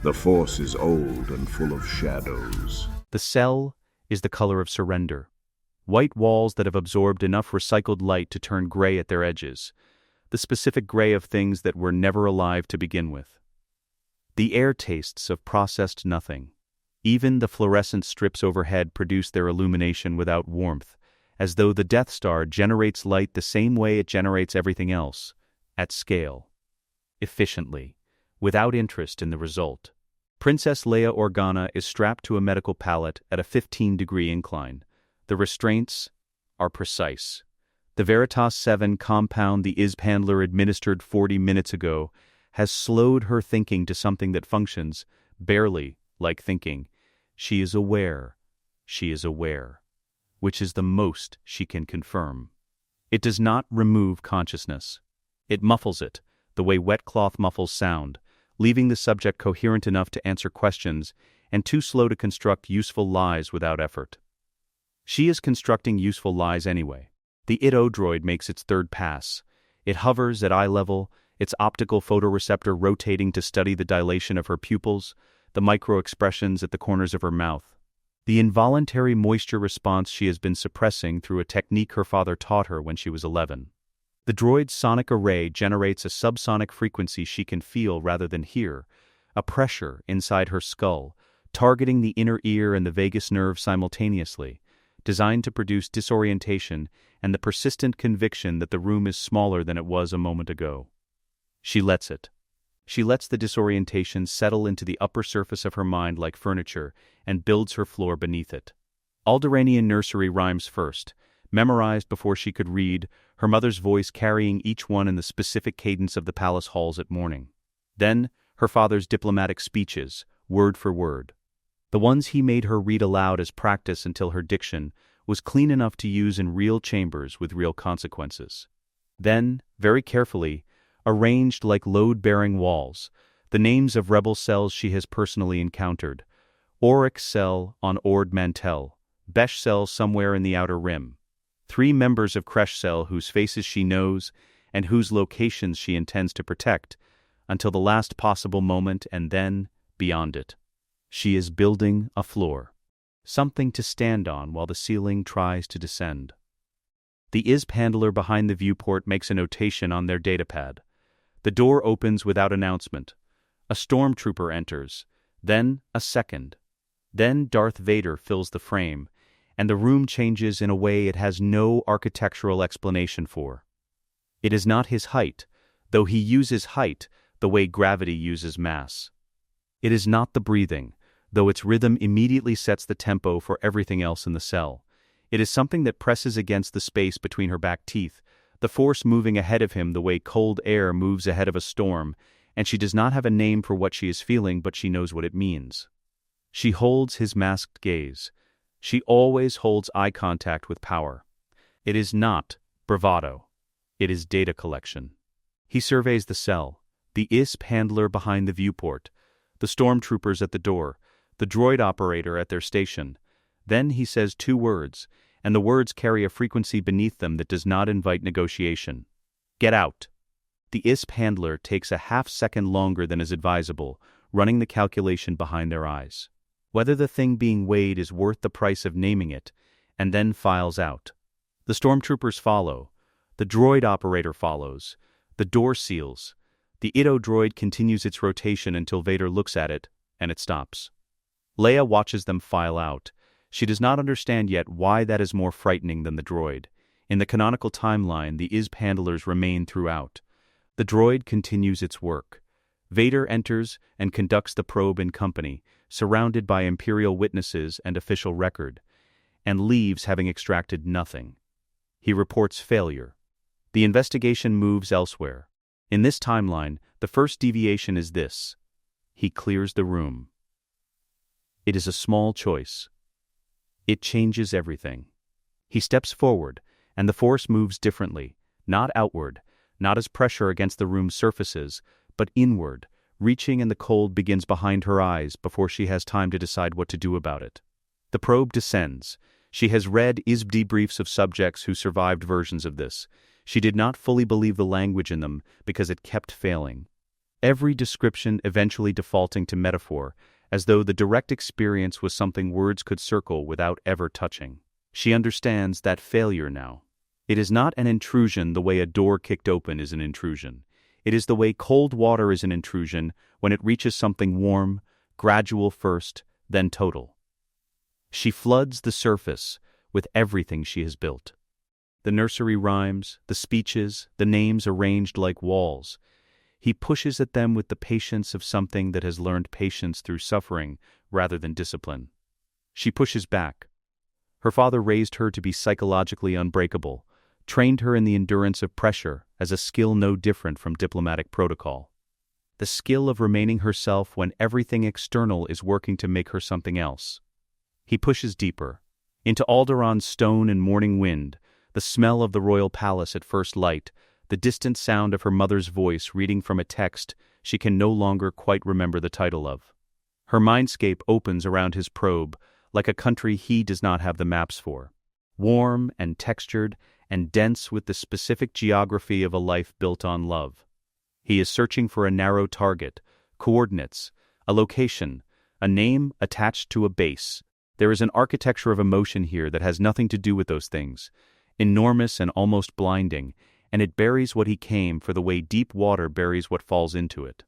The Force is old and full of shadows. The cell is the color of surrender. White walls that have absorbed enough recycled light to turn gray at their edges. The specific gray of things that were never alive to begin with. The air tastes of processed nothing. Even the fluorescent strips overhead produce their illumination without warmth, as though the Death Star generates light the same way it generates everything else, at scale. Efficiently, without interest in the result. Princess Leia Organa is strapped to a medical pallet at a 15-degree incline. The restraints are precise. The Veritas 7 compound the ISB handler administered 40 minutes ago has slowed her thinking to something that functions, barely, like thinking. She is aware. She is aware. Which is the most she can confirm. It does not remove consciousness. It muffles it, the way wet cloth muffles sound, leaving the subject coherent enough to answer questions and too slow to construct useful lies without effort. She is constructing useful lies anyway. The ITO droid makes its third pass. It hovers at eye level, its optical photoreceptor rotating to study the dilation of her pupils, the micro-expressions at the corners of her mouth. The involuntary moisture response she has been suppressing through a technique her father taught her when she was 11. The droid's sonic array generates a subsonic frequency she can feel rather than hear, a pressure inside her skull, targeting the inner ear and the vagus nerve simultaneously, designed to produce disorientation and the persistent conviction that the room is smaller than it was a moment ago. She lets it. She lets the disorientation settle into the upper surface of her mind like furniture and builds her floor beneath it. Alderanian nursery rhymes first, memorized before she could read, her mother's voice carrying each one in the specific cadence of the palace halls at morning. Then, her father's diplomatic speeches, word for word. The ones he made her read aloud as practice until her diction was clean enough to use in real chambers with real consequences. Then, very carefully, arranged like load-bearing walls, the names of rebel cells she has personally encountered. Oryx cell on Ord Mantell, Besh cell somewhere in the outer rim. 3 members of Kresh cell whose faces she knows and whose locations she intends to protect, until the last possible moment and then, beyond it. She is building a floor. Something to stand on while the ceiling tries to descend. The ISB handler behind the viewport makes a notation on their datapad. The door opens without announcement. A stormtrooper enters, then a second. Then Darth Vader fills the frame, and the room changes in a way it has no architectural explanation for. It is not his height, though he uses height the way gravity uses mass. It is not the breathing, though its rhythm immediately sets the tempo for everything else in the cell. It is something that presses against the space between her back teeth, the force moving ahead of him the way cold air moves ahead of a storm, and she does not have a name for what she is feeling, but she knows what it means. She holds his masked gaze. She always holds eye contact with power. It is not bravado. It is data collection. He surveys the cell, the ISB handler behind the viewport, the stormtroopers at the door, the droid operator at their station. Then he says 2 words, and the words carry a frequency beneath them that does not invite negotiation. Get out. The ISB handler takes a half-second longer than is advisable, running the calculation behind their eyes. Whether the thing being weighed is worth the price of naming it, and then files out. The stormtroopers follow. The droid operator follows. The door seals. The ITO droid continues its rotation until Vader looks at it, and it stops. Leia watches them file out. She does not understand yet why that is more frightening than the droid. In the canonical timeline, the ISB handlers remain throughout. The droid continues its work. Vader enters and conducts the probe in company, surrounded by Imperial witnesses and official record, and leaves having extracted nothing. He reports failure. The investigation moves elsewhere. In this timeline, the first deviation is this. He clears the room. It is a small choice. It changes everything. He steps forward, and the force moves differently, not outward, not as pressure against the room's surfaces, but inward, reaching, and the cold begins behind her eyes before she has time to decide what to do about it. The probe descends. She has read ISB debriefs of subjects who survived versions of this. She did not fully believe the language in them because it kept failing. every description eventually defaulting to metaphor, as though the direct experience was something words could circle without ever touching. She understands that failure now. It is not an intrusion the way a door kicked open is an intrusion. It is the way cold water is an intrusion when it reaches something warm, gradual first, then total. She floods the surface with everything she has built. The nursery rhymes, the speeches, the names arranged like walls. He pushes at them with the patience of something that has learned patience through suffering rather than discipline. She pushes back. Her father raised her to be psychologically unbreakable, trained her in the endurance of pressure as a skill no different from diplomatic protocol. The skill of remaining herself when everything external is working to make her something else. He pushes deeper, into Alderaan's stone and morning wind, the smell of the royal palace at first light, the distant sound of her mother's voice reading from a text she can no longer quite remember the title of. Her mindscape opens around his probe, like a country he does not have the maps for. Warm and textured and dense with the specific geography of a life built on love. He is searching for a narrow target, coordinates, a location, a name attached to a base. There is an architecture of emotion here that has nothing to do with those things, enormous and almost blinding, and it buries what he came for the way deep water buries what falls into it.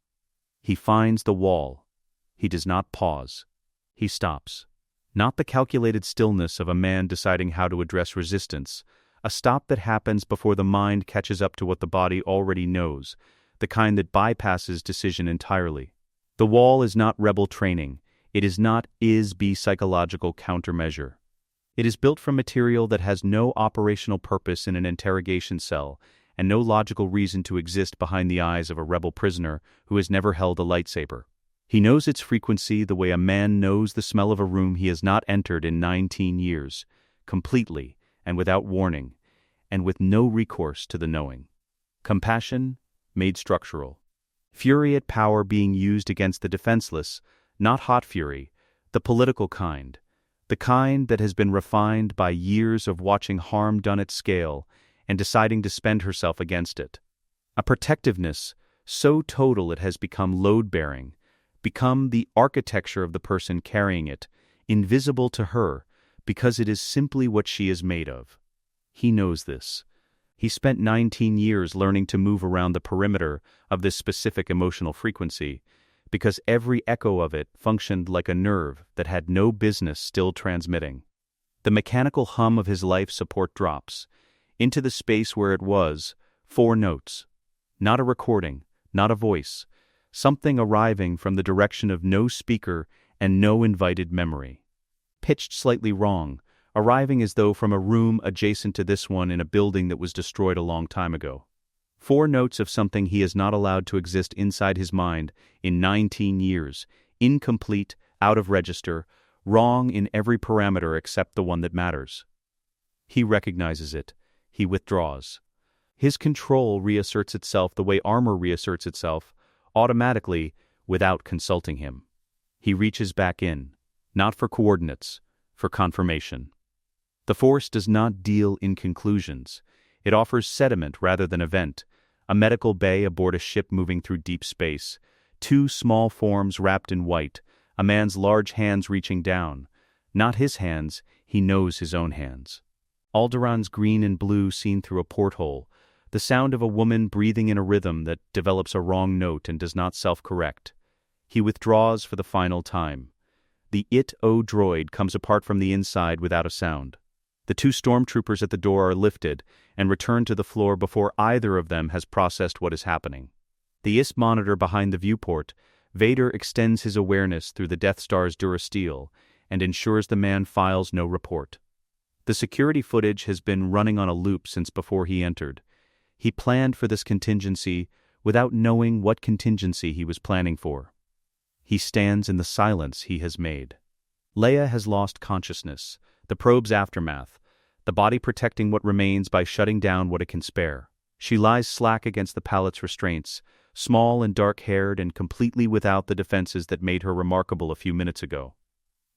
He finds the wall. He does not pause. He stops. Not the calculated stillness of a man deciding how to address resistance, a stop that happens before the mind catches up to what the body already knows, the kind that bypasses decision entirely. The wall is not rebel training. It is not is-be psychological countermeasure. It is built from material that has no operational purpose in an interrogation cell and no logical reason to exist behind the eyes of a rebel prisoner who has never held a lightsaber. He knows its frequency the way a man knows the smell of a room he has not entered in 19 years, completely and without warning, and with no recourse to the knowing. Compassion made structural. Fury at power being used against the defenseless, not hot fury, the political kind, the kind that has been refined by years of watching harm done at scale and deciding to spend herself against it. A protectiveness so total it has become load-bearing, become the architecture of the person carrying it, invisible to her because it is simply what she is made of. He knows this. He spent 19 years learning to move around the perimeter of this specific emotional frequency, because every echo of it functioned like a nerve that had no business still transmitting. The mechanical hum of his life support drops into the space where it was, 4 notes. Not a recording, not a voice, something arriving from the direction of no speaker and no invited memory. Pitched slightly wrong, arriving as though from a room adjacent to this one in a building that was destroyed a long time ago. 4 notes of something he has not allowed to exist inside his mind in 19 years, incomplete, out of register, wrong in every parameter except the one that matters. He recognizes it. He withdraws. His control reasserts itself the way armor reasserts itself, automatically, without consulting him. He reaches back in, not for coordinates, for confirmation. The Force does not deal in conclusions. It offers sediment rather than event, a medical bay aboard a ship moving through deep space, 2 small forms wrapped in white, a man's large hands reaching down. Not his hands, he knows his own hands. Alderaan's green and blue seen through a porthole, the sound of a woman breathing in a rhythm that develops a wrong note and does not self-correct. He withdraws for the final time. The It-O droid comes apart from the inside without a sound. The 2 stormtroopers at the door are lifted and return to the floor before either of them has processed what is happening. The IS monitor behind the viewport, Vader extends his awareness through the Death Star's durasteel and ensures the man files no report. The security footage has been running on a loop since before he entered. He planned for this contingency without knowing what contingency he was planning for. He stands in the silence he has made. Leia has lost consciousness, the probe's aftermath, the body protecting what remains by shutting down what it can spare. She lies slack against the pallet's restraints, small and dark-haired and completely without the defenses that made her remarkable a few minutes ago.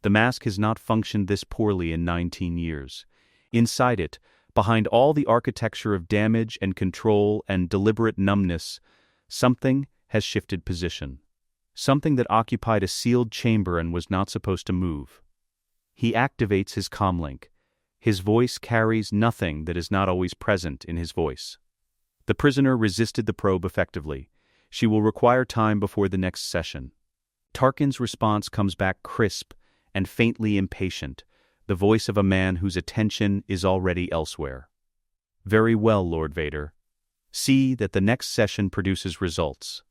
The mask has not functioned this poorly in 19 years. Inside it, behind all the architecture of damage and control and deliberate numbness, something has shifted position. Something that occupied a sealed chamber and was not supposed to move. He activates his comlink. His voice carries nothing that is not always present in his voice. The prisoner resisted the probe effectively. She will require time before the next session. Tarkin's response comes back crisp and faintly impatient, the voice of a man whose attention is already elsewhere. Very well, Lord Vader. See that the next session produces results.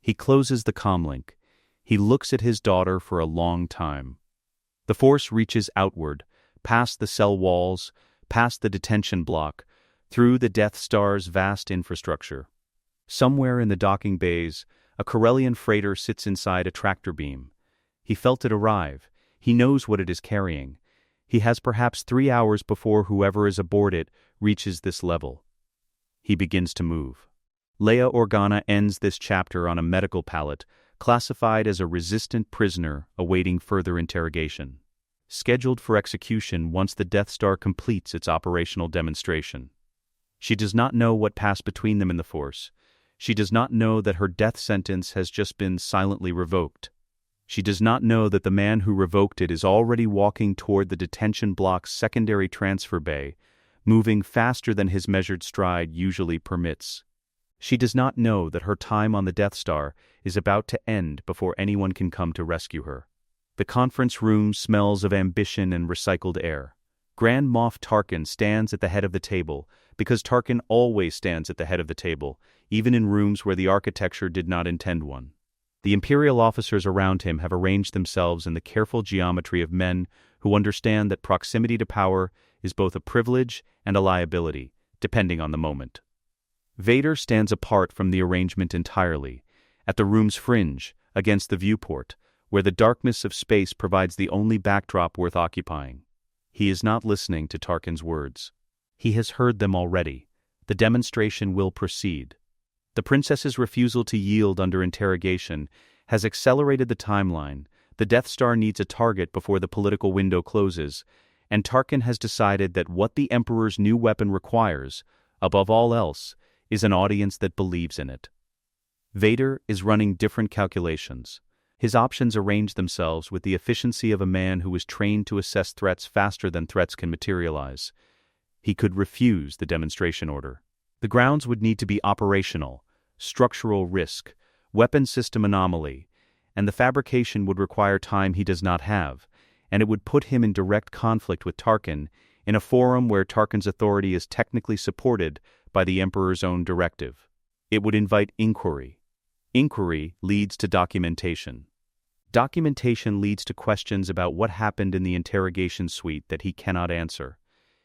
He closes the comlink. He looks at his daughter for a long time. The Force reaches outward, past the cell walls, past the detention block, through the Death Star's vast infrastructure. Somewhere in the docking bays, a Corellian freighter sits inside a tractor beam. He felt it arrive. He knows what it is carrying. He has perhaps 3 hours before whoever is aboard it reaches this level. He begins to move. Leia Organa ends this chapter on a medical pallet, classified as a resistant prisoner awaiting further interrogation. Scheduled for execution once the Death Star completes its operational demonstration. She does not know what passed between them in the Force. She does not know that her death sentence has just been silently revoked. She does not know that the man who revoked it is already walking toward the detention block's secondary transfer bay, moving faster than his measured stride usually permits. She does not know that her time on the Death Star is about to end before anyone can come to rescue her. The conference room smells of ambition and recycled air. Grand Moff Tarkin stands at the head of the table, because Tarkin always stands at the head of the table, even in rooms where the architecture did not intend one. The Imperial officers around him have arranged themselves in the careful geometry of men who understand that proximity to power is both a privilege and a liability, depending on the moment. Vader stands apart from the arrangement entirely, at the room's fringe, against the viewport, where the darkness of space provides the only backdrop worth occupying. He is not listening to Tarkin's words. He has heard them already. The demonstration will proceed. The princess's refusal to yield under interrogation has accelerated the timeline. The Death Star needs a target before the political window closes, and Tarkin has decided that what the Emperor's new weapon requires, above all else, is an audience that believes in it. Vader is running different calculations. His options arrange themselves with the efficiency of a man who is trained to assess threats faster than threats can materialize. He could refuse the demonstration order. The grounds would need to be operational, structural risk, weapon system anomaly, and the fabrication would require time he does not have, and it would put him in direct conflict with Tarkin in a forum where Tarkin's authority is technically supported by the Emperor's own directive. It would invite inquiry. Inquiry leads to documentation. Documentation leads to questions about what happened in the interrogation suite that he cannot answer.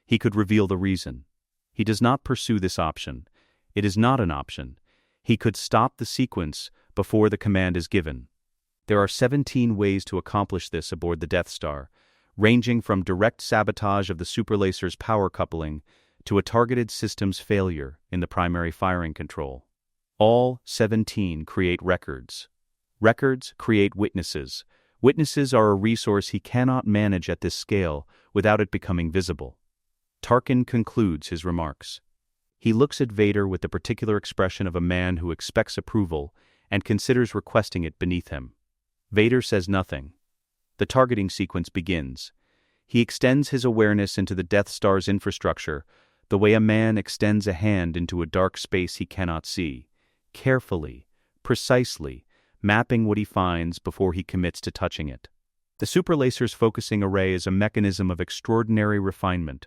He could reveal the reason. He does not pursue this option. It is not an option. He could stop the sequence before the command is given. There are 17 ways to accomplish this aboard the Death Star, ranging from direct sabotage of the superlaser's power coupling to a targeted systems failure in the primary firing control. All 17 create records. Records create witnesses. Witnesses are a resource he cannot manage at this scale without it becoming visible. Tarkin concludes his remarks. He looks at Vader with the particular expression of a man who expects approval and considers requesting it beneath him. Vader says nothing. The targeting sequence begins. He extends his awareness into the Death Star's infrastructure, the way a man extends a hand into a dark space he cannot see, carefully, precisely, mapping what he finds before he commits to touching it. The superlaser's focusing array is a mechanism of extraordinary refinement,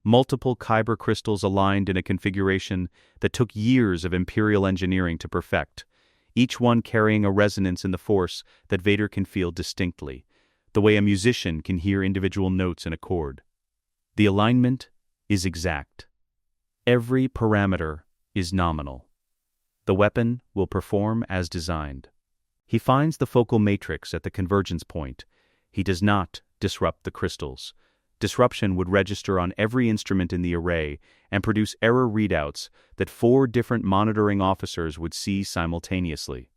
multiple kyber crystals aligned in a configuration that took years of Imperial engineering to perfect, each one carrying a resonance in the Force that Vader can feel distinctly, the way a musician can hear individual notes in a chord. The alignment is exact. Every parameter is nominal. The weapon will perform as designed. He finds the focal matrix at the convergence point. He does not disrupt the crystals. Disruption would register on every instrument in the array and produce error readouts that 4 different monitoring officers would see simultaneously.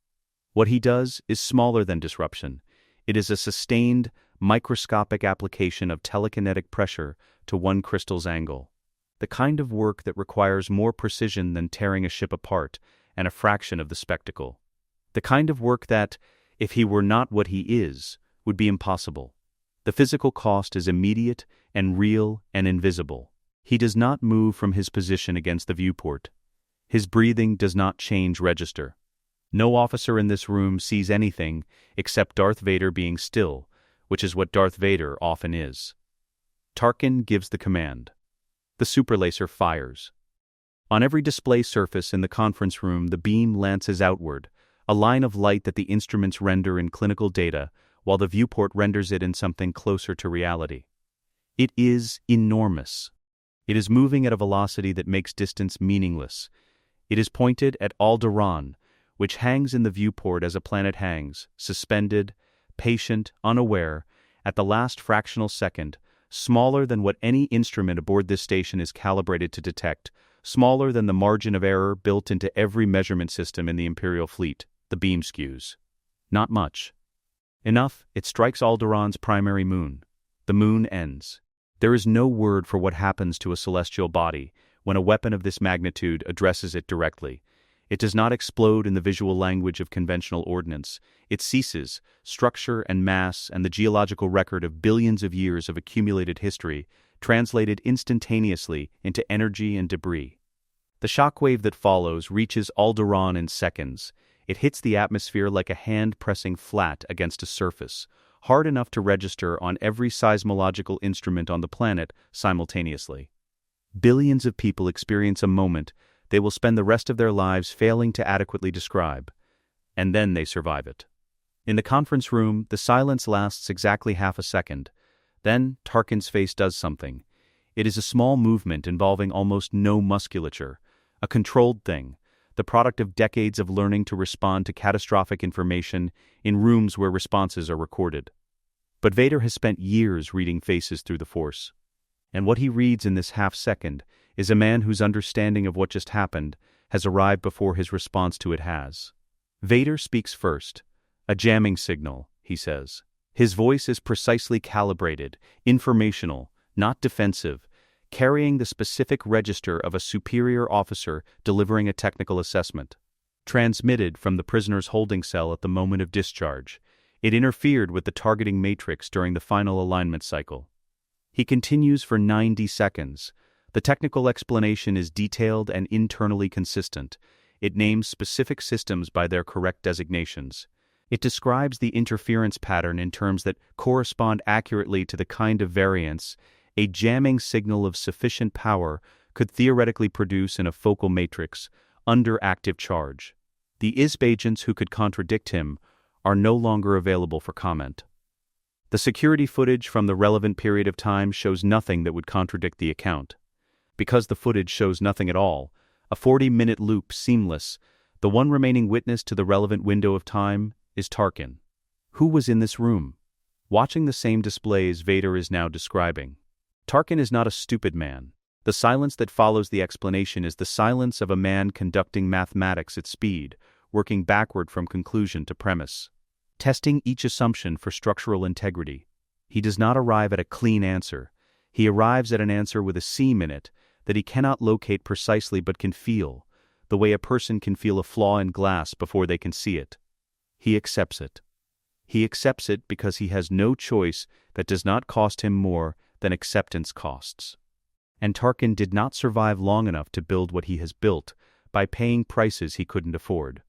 What he does is smaller than disruption. It is a sustained, microscopic application of telekinetic pressure to one crystal's angle. The kind of work that requires more precision than tearing a ship apart and a fraction of the spectacle. The kind of work that, if he were not what he is, would be impossible. The physical cost is immediate and real and invisible. He does not move from his position against the viewport. His breathing does not change register. No officer in this room sees anything except Darth Vader being still, which is what Darth Vader often is. Tarkin gives the command. The superlaser fires. On every display surface in the conference room, the beam lances outward, a line of light that the instruments render in clinical data, while the viewport renders it in something closer to reality. It is enormous. It is moving at a velocity that makes distance meaningless. It is pointed at Alderaan, which hangs in the viewport as a planet hangs, suspended, patient, unaware, at the last fractional second, smaller than what any instrument aboard this station is calibrated to detect, smaller than the margin of error built into every measurement system in the Imperial fleet, the beam skews. Not much. Enough, it strikes Alderaan's primary moon. The moon ends. There is no word for what happens to a celestial body when a weapon of this magnitude addresses it directly. It does not explode in the visual language of conventional ordnance. It ceases, structure and mass and the geological record of billions of years of accumulated history, translated instantaneously into energy and debris. The shockwave that follows reaches Alderaan in seconds. It hits the atmosphere like a hand pressing flat against a surface, hard enough to register on every seismological instrument on the planet simultaneously. Billions of people experience a moment they will spend the rest of their lives failing to adequately describe, and then they survive it. In the conference room, the silence lasts exactly half a second. Then Tarkin's face does something. It is a small movement involving almost no musculature, a controlled thing, the product of decades of learning to respond to catastrophic information in rooms where responses are recorded. But Vader has spent years reading faces through the Force. And what he reads in this half-second is a man whose understanding of what just happened has arrived before his response to it has. Vader speaks first. A jamming signal, he says. His voice is precisely calibrated, informational, not defensive, carrying the specific register of a superior officer delivering a technical assessment. Transmitted from the prisoner's holding cell at the moment of discharge, it interfered with the targeting matrix during the final alignment cycle. He continues for 90 seconds. The technical explanation is detailed and internally consistent. It names specific systems by their correct designations. It describes the interference pattern in terms that correspond accurately to the kind of variance a jamming signal of sufficient power could theoretically produce in a focal matrix under active charge. The ISB agents who could contradict him are no longer available for comment. The security footage from the relevant period of time shows nothing that would contradict the account. Because the footage shows nothing at all, a 40-minute loop seamless, the one remaining witness to the relevant window of time is Tarkin. Who was in this room? Watching the same displays Vader is now describing. Tarkin is not a stupid man. The silence that follows the explanation is the silence of a man conducting mathematics at speed, working backward from conclusion to premise. Testing each assumption for structural integrity. He does not arrive at a clean answer. He arrives at an answer with a seam in it that he cannot locate precisely but can feel, the way a person can feel a flaw in glass before they can see it. He accepts it. He accepts it because he has no choice that does not cost him more than acceptance costs. And Tarkin did not survive long enough to build what he has built by paying prices he couldn't afford.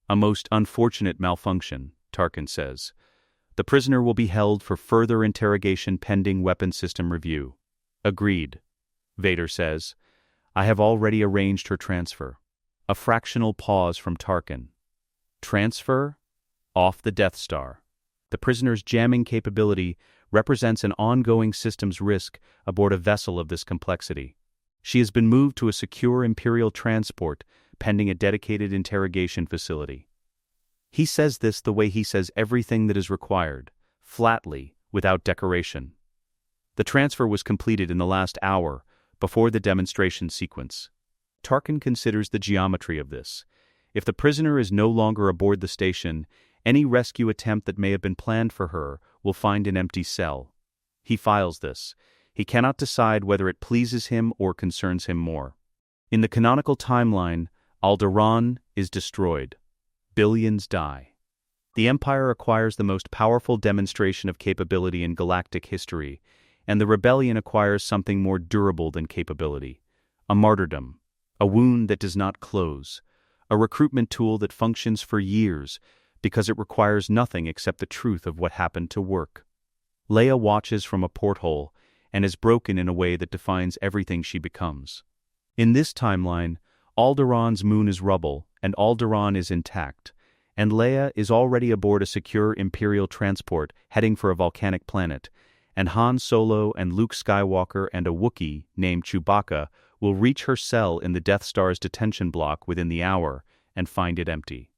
A most unfortunate malfunction, Tarkin says. The prisoner will be held for further interrogation pending weapon system review. Agreed. Vader says. I have already arranged her transfer. A fractional pause from Tarkin. Transfer? Off the Death Star. The prisoner's jamming capability represents an ongoing systems risk aboard a vessel of this complexity. She has been moved to a secure Imperial transport pending a dedicated interrogation facility. He says this the way he says everything that is required, flatly, without decoration. The transfer was completed in the last hour, before the demonstration sequence. Tarkin considers the geometry of this. If the prisoner is no longer aboard the station, any rescue attempt that may have been planned for her will find an empty cell. He files this. He cannot decide whether it pleases him or concerns him more. In the canonical timeline, Alderaan is destroyed. Billions die. The Empire acquires the most powerful demonstration of capability in galactic history, and the rebellion acquires something more durable than capability: a martyrdom, a wound that does not close, a recruitment tool that functions for years because it requires nothing except the truth of what happened to work. Leia watches from a porthole and is broken in a way that defines everything she becomes. In this timeline, Alderaan's moon is rubble and Alderaan is intact, and Leia is already aboard a secure Imperial transport heading for a volcanic planet, and Han Solo and Luke Skywalker and a Wookiee named Chewbacca will reach her cell in the Death Star's detention block within the hour and find it empty.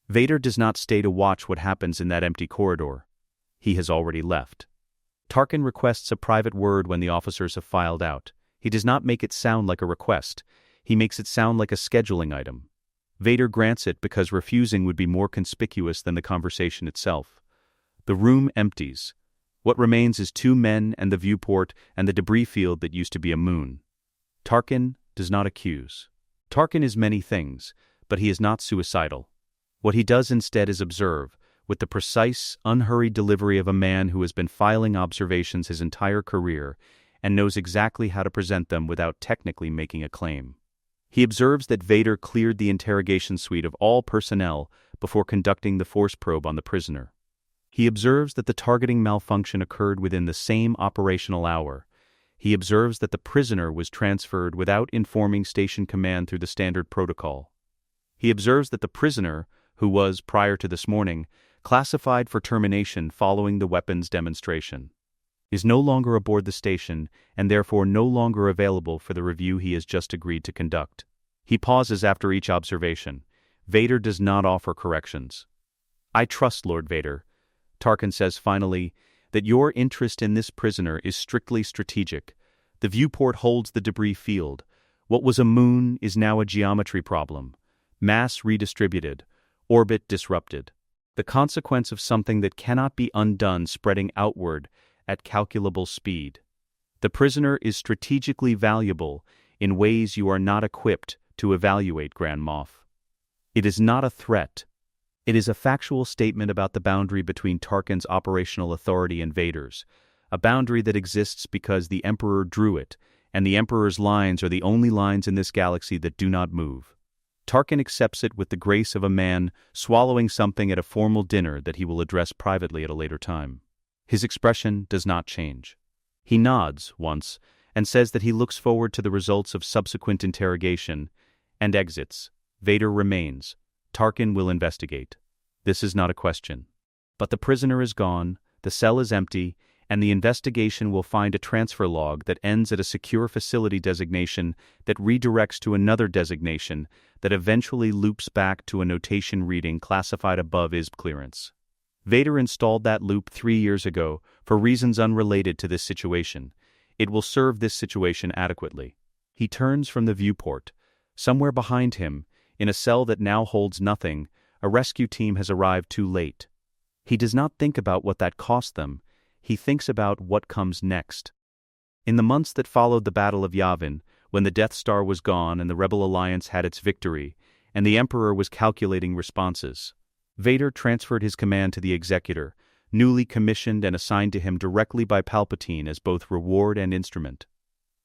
Vader does not stay to watch what happens in that empty corridor. He has already left. Tarkin requests a private word when the officers have filed out. He does not make it sound like a request. He makes it sound like a scheduling item. Vader grants it because refusing would be more conspicuous than the conversation itself. The room empties. What remains is two men and the viewport and the debris field that used to be a moon. Tarkin does not accuse. Tarkin is many things, but he is not suicidal. What he does instead is observe, with the precise, unhurried delivery of a man who has been filing observations his entire career and knows exactly how to present them without technically making a claim. He observes that Vader cleared the interrogation suite of all personnel before conducting the force probe on the prisoner. He observes that the targeting malfunction occurred within the same operational hour. He observes that the prisoner was transferred without informing Station Command through the standard protocol. He observes that the prisoner, who was, prior to this morning, classified for termination following the weapons demonstration, is no longer aboard the station and therefore no longer available for the review he has just agreed to conduct. He pauses after each observation. Vader does not offer corrections. "I trust, Lord Vader," Tarkin says finally, "that your interest in this prisoner is strictly strategic. The viewport holds the debris field. What was a moon is now a geometry problem. Mass redistributed, orbit disrupted. The consequence of something that cannot be undone spreading outward at calculable speed. The prisoner is strategically valuable in ways you are not equipped to evaluate, Grand Moff. It is not a threat. It is a factual statement about the boundary between Tarkin's operational authority and Vader's, a boundary that exists because the Emperor drew it, and the Emperor's lines are the only lines in this galaxy that do not move. Tarkin accepts it with the grace of a man swallowing something at a formal dinner that he will address privately at a later time. His expression does not change. He nods once and says that he looks forward to the results of subsequent interrogation and exits. Vader remains. Tarkin will investigate. This is not a question. But the prisoner is gone, the cell is empty, and the investigation will find a transfer log that ends at a secure facility designation that redirects to another designation that eventually loops back to a notation reading classified above ISB clearance. Vader installed that loop 3 years ago for reasons unrelated to this situation. It will serve this situation adequately. He turns from the viewport. Somewhere behind him, in a cell that now holds nothing, a rescue team has arrived too late. He does not think about what that cost them. He thinks about what comes next. In the months that followed the Battle of Yavin, when the Death Star was gone and the Rebel Alliance had its victory, and the Emperor was calculating responses, Vader transferred his command to the Executor, newly commissioned and assigned to him directly by Palpatine as both reward and instrument.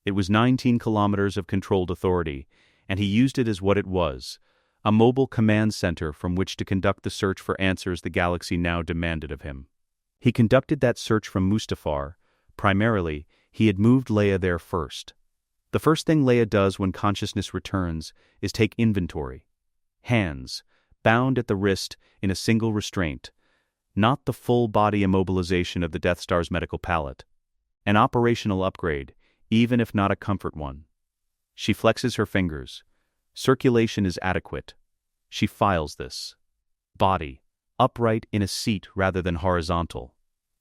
It was 19 kilometers of controlled authority, and he used it as what it was, a mobile command center from which to conduct the search for answers the galaxy now demanded of him. He conducted that search from Mustafar. Primarily, he had moved Leia there first. The first thing Leia does when consciousness returns is take inventory. Hands, bound at the wrist in a single restraint, not the full-body immobilization of the Death Star's medical pallet. An operational upgrade, even if not a comfort one. She flexes her fingers. Circulation is adequate. She files this. Body, upright in a seat rather than horizontal.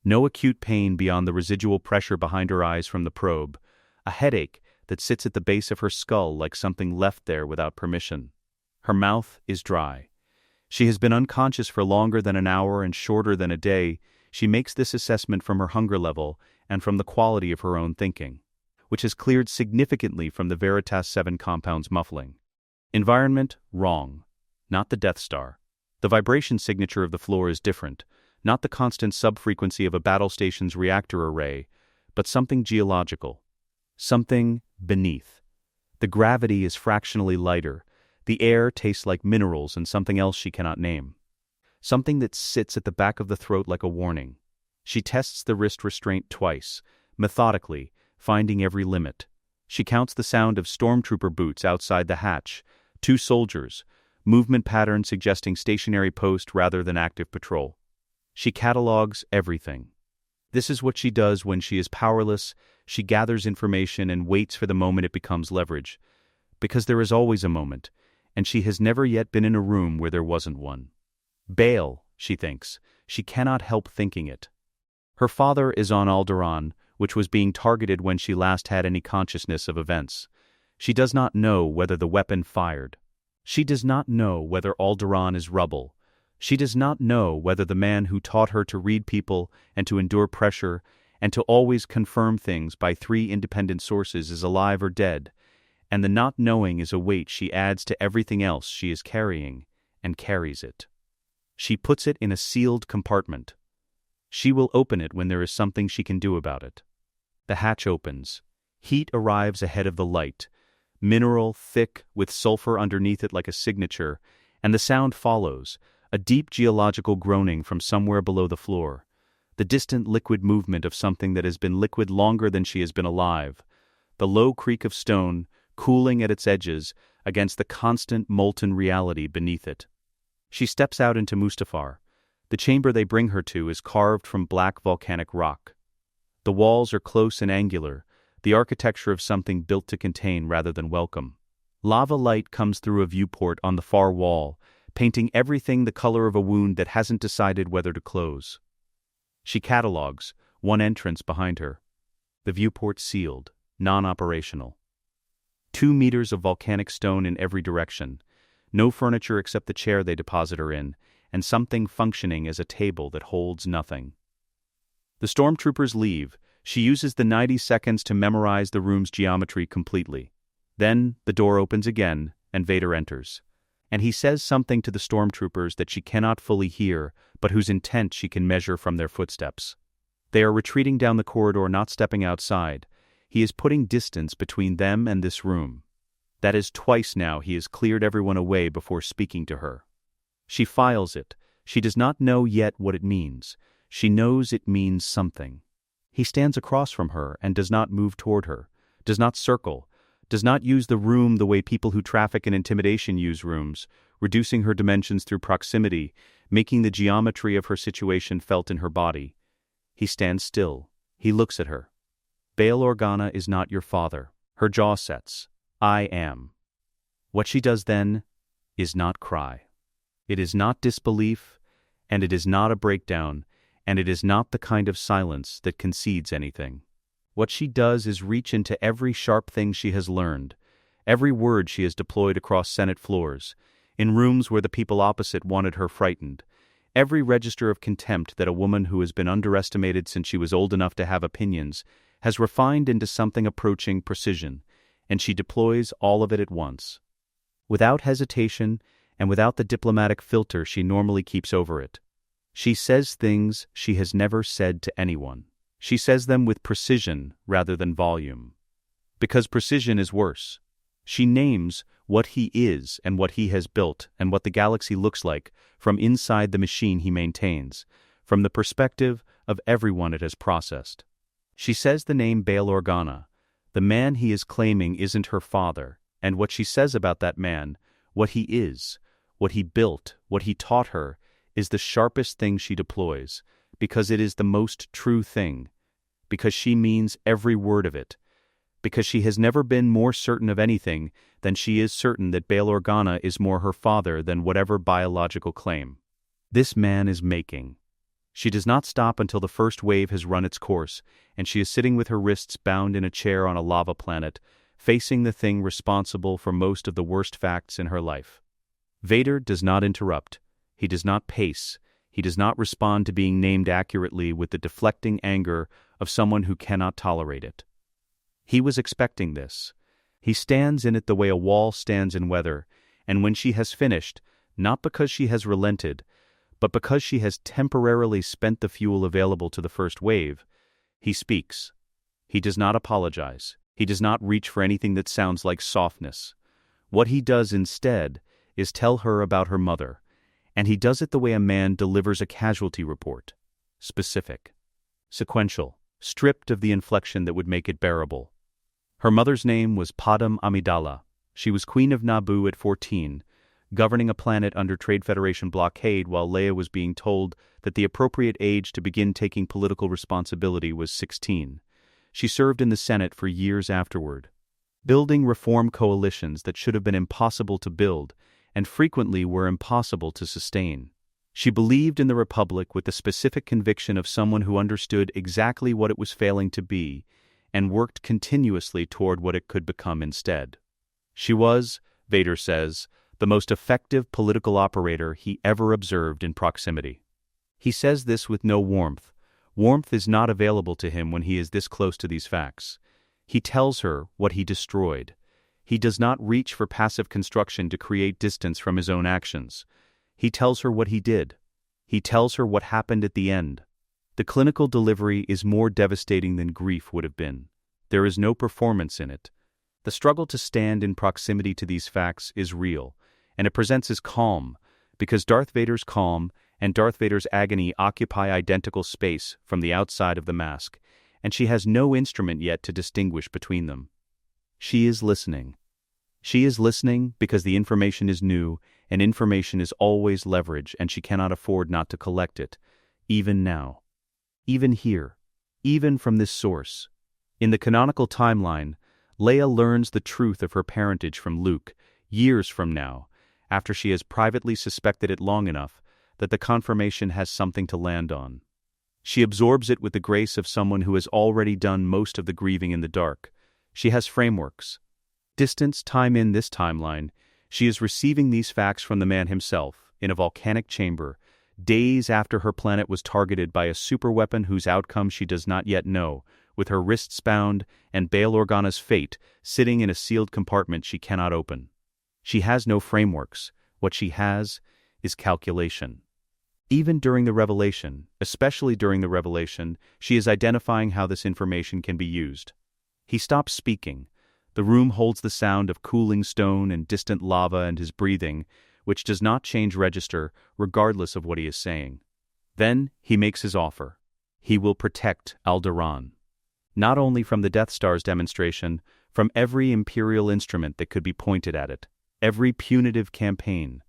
No acute pain beyond the residual pressure behind her eyes from the probe, a headache that sits at the base of her skull like something left there without permission. Her mouth is dry. She has been unconscious for longer than an hour and shorter than a day. She makes this assessment from her hunger level and from the quality of her own thinking, which has cleared significantly from the Veritas 7 compound's muffling. Environment, wrong. Not the Death Star. The vibration signature of the floor is different, not the constant subfrequency of a battle station's reactor array, but something geological. Something beneath. The gravity is fractionally lighter, the air tastes like minerals and something else she cannot name. Something that sits at the back of the throat like a warning. She tests the wrist restraint twice, methodically, finding every limit. She counts the sound of stormtrooper boots outside the hatch, 2 soldiers, movement pattern suggesting stationary post rather than active patrol. She catalogs everything. This is what she does when she is powerless. She gathers information and waits for the moment it becomes leverage. Because there is always a moment, and she has never yet been in a room where there wasn't one. Bail, she thinks. She cannot help thinking it. Her father is on Alderaan, which was being targeted when she last had any consciousness of events. She does not know whether the weapon fired. She does not know whether Alderaan is rubble. She does not know whether the man who taught her to read people and to endure pressure and to always confirm things by 3 independent sources is alive or dead, and the not knowing is a weight she adds to everything else she is carrying, and carries it. She puts it in a sealed compartment. She will open it when there is something she can do about it. The hatch opens. Heat arrives ahead of the light, mineral, thick, with sulfur underneath it like a signature, and the sound follows, a deep geological groaning from somewhere below the floor, the distant liquid movement of something that has been liquid longer than she has been alive, the low creak of stone, cooling at its edges against the constant molten reality beneath it. She steps out into Mustafar. The chamber they bring her to is carved from black volcanic rock. The walls are close and angular, the architecture of something built to contain rather than welcome. Lava light comes through a viewport on the far wall, painting everything the color of a wound that hasn't decided whether to close. She catalogs, one entrance behind her. The viewport sealed, non-operational. 2 meters of volcanic stone in every direction, no furniture except the chair they deposit her in, and something functioning as a table that holds nothing. The stormtroopers leave. She uses the 90 seconds to memorize the room's geometry completely. Then, the door opens again, and Vader enters. And he says something to the stormtroopers that she cannot fully hear, but whose intent she can measure from their footsteps. They are retreating down the corridor, not stepping outside. He is putting distance between them and this room. That is twice now he has cleared everyone away before speaking to her. She files it. She does not know yet what it means. She knows it means something. He stands across from her and does not move toward her, does not circle, does not use the room the way people who traffic in intimidation use rooms, reducing her dimensions through proximity, making the geometry of her situation felt in her body. He stands still. He looks at her. Bail Organa is not your father. Her jaw sets. I am. What she does then is not cry. It is not disbelief, and it is not a breakdown, and it is not the kind of silence that concedes anything. What she does is reach into every sharp thing she has learned, every word she has deployed across Senate floors, in rooms where the people opposite wanted her frightened, every register of contempt that a woman who has been underestimated since she was old enough to have opinions has refined into something approaching precision, and she deploys all of it at once. Without hesitation and without the diplomatic filter she normally keeps over it. She says things she has never said to anyone. She says them with precision rather than volume. Because precision is worse. She names what he is and what he has built and what the galaxy looks like from inside the machine he maintains, from the perspective of everyone it has processed. She says the name Bail Organa. The man he is claiming isn't her father, and what she says about that man, what he is, what he built, what he taught her, is the sharpest thing she deploys, because it is the most true thing, because she means every word of it, because she has never been more certain of anything than she is certain that Bail Organa is more her father than whatever biological claim. This man is making. She does not stop until the first wave has run its course, and she is sitting with her wrists bound in a chair on a lava planet, facing the thing responsible for most of the worst facts in her life. Vader does not interrupt. He does not pace. He does not respond to being named accurately with the deflecting anger of someone who cannot tolerate it. He was expecting this. He stands in it the way a wall stands in weather, and when she has finished, not because she has relented, but because she has temporarily spent the fuel available to the first wave. He speaks. He does not apologize. He does not reach for anything that sounds like softness. What he does instead is tell her about her mother, and he does it the way a man delivers a casualty report. Specific. Sequential. Stripped of the inflection that would make it bearable. Her mother's name was Padme Amidala. She was Queen of Naboo at 14, governing a planet under Trade Federation blockade while Leia was being told that the appropriate age to begin taking political responsibility was 16. She served in the Senate for years afterward, building reform coalitions that should have been impossible to build and frequently were impossible to sustain. She believed in the Republic with the specific conviction of someone who understood exactly what it was failing to be and worked continuously toward what it could become instead. She was, Vader says, the most effective political operator he ever observed in proximity. He says this with no warmth. Warmth is not available to him when he is this close to these facts. He tells her what he destroyed. He does not reach for passive construction to create distance from his own actions. He tells her what he did. He tells her what happened at the end. The clinical delivery is more devastating than grief would have been. There is no performance in it. The struggle to stand in proximity to these facts is real, and it presents as calm, because Darth Vader's calm and Darth Vader's agony occupy identical space from the outside of the mask, and she has no instrument yet to distinguish between them. She is listening. She is listening because the information is new, and information is always leverage, and she cannot afford not to collect it, even now. Even here. Even from this source. In the canonical timeline, Leia learns the truth of her parentage from Luke, years from now, after she has privately suspected it long enough that the confirmation has something to land on. She absorbs it with the grace of someone who has already done most of the grieving in the dark. She has frameworks. Distance, time in this timeline, she is receiving these facts from the man himself, in a volcanic chamber, days after her planet was targeted by a superweapon whose outcome she does not yet know, with her wrists bound and Bail Organa's fate sitting in a sealed compartment she cannot open. She has no frameworks. What she has is calculation. Even during the revelation, especially during the revelation, she is identifying how this information can be used. He stops speaking. The room holds the sound of cooling stone and distant lava and his breathing, which does not change register regardless of what he is saying. Then he makes his offer. He will protect Alderaan. Not only from the Death Star's demonstration, from every Imperial instrument that could be pointed at it, every punitive campaign,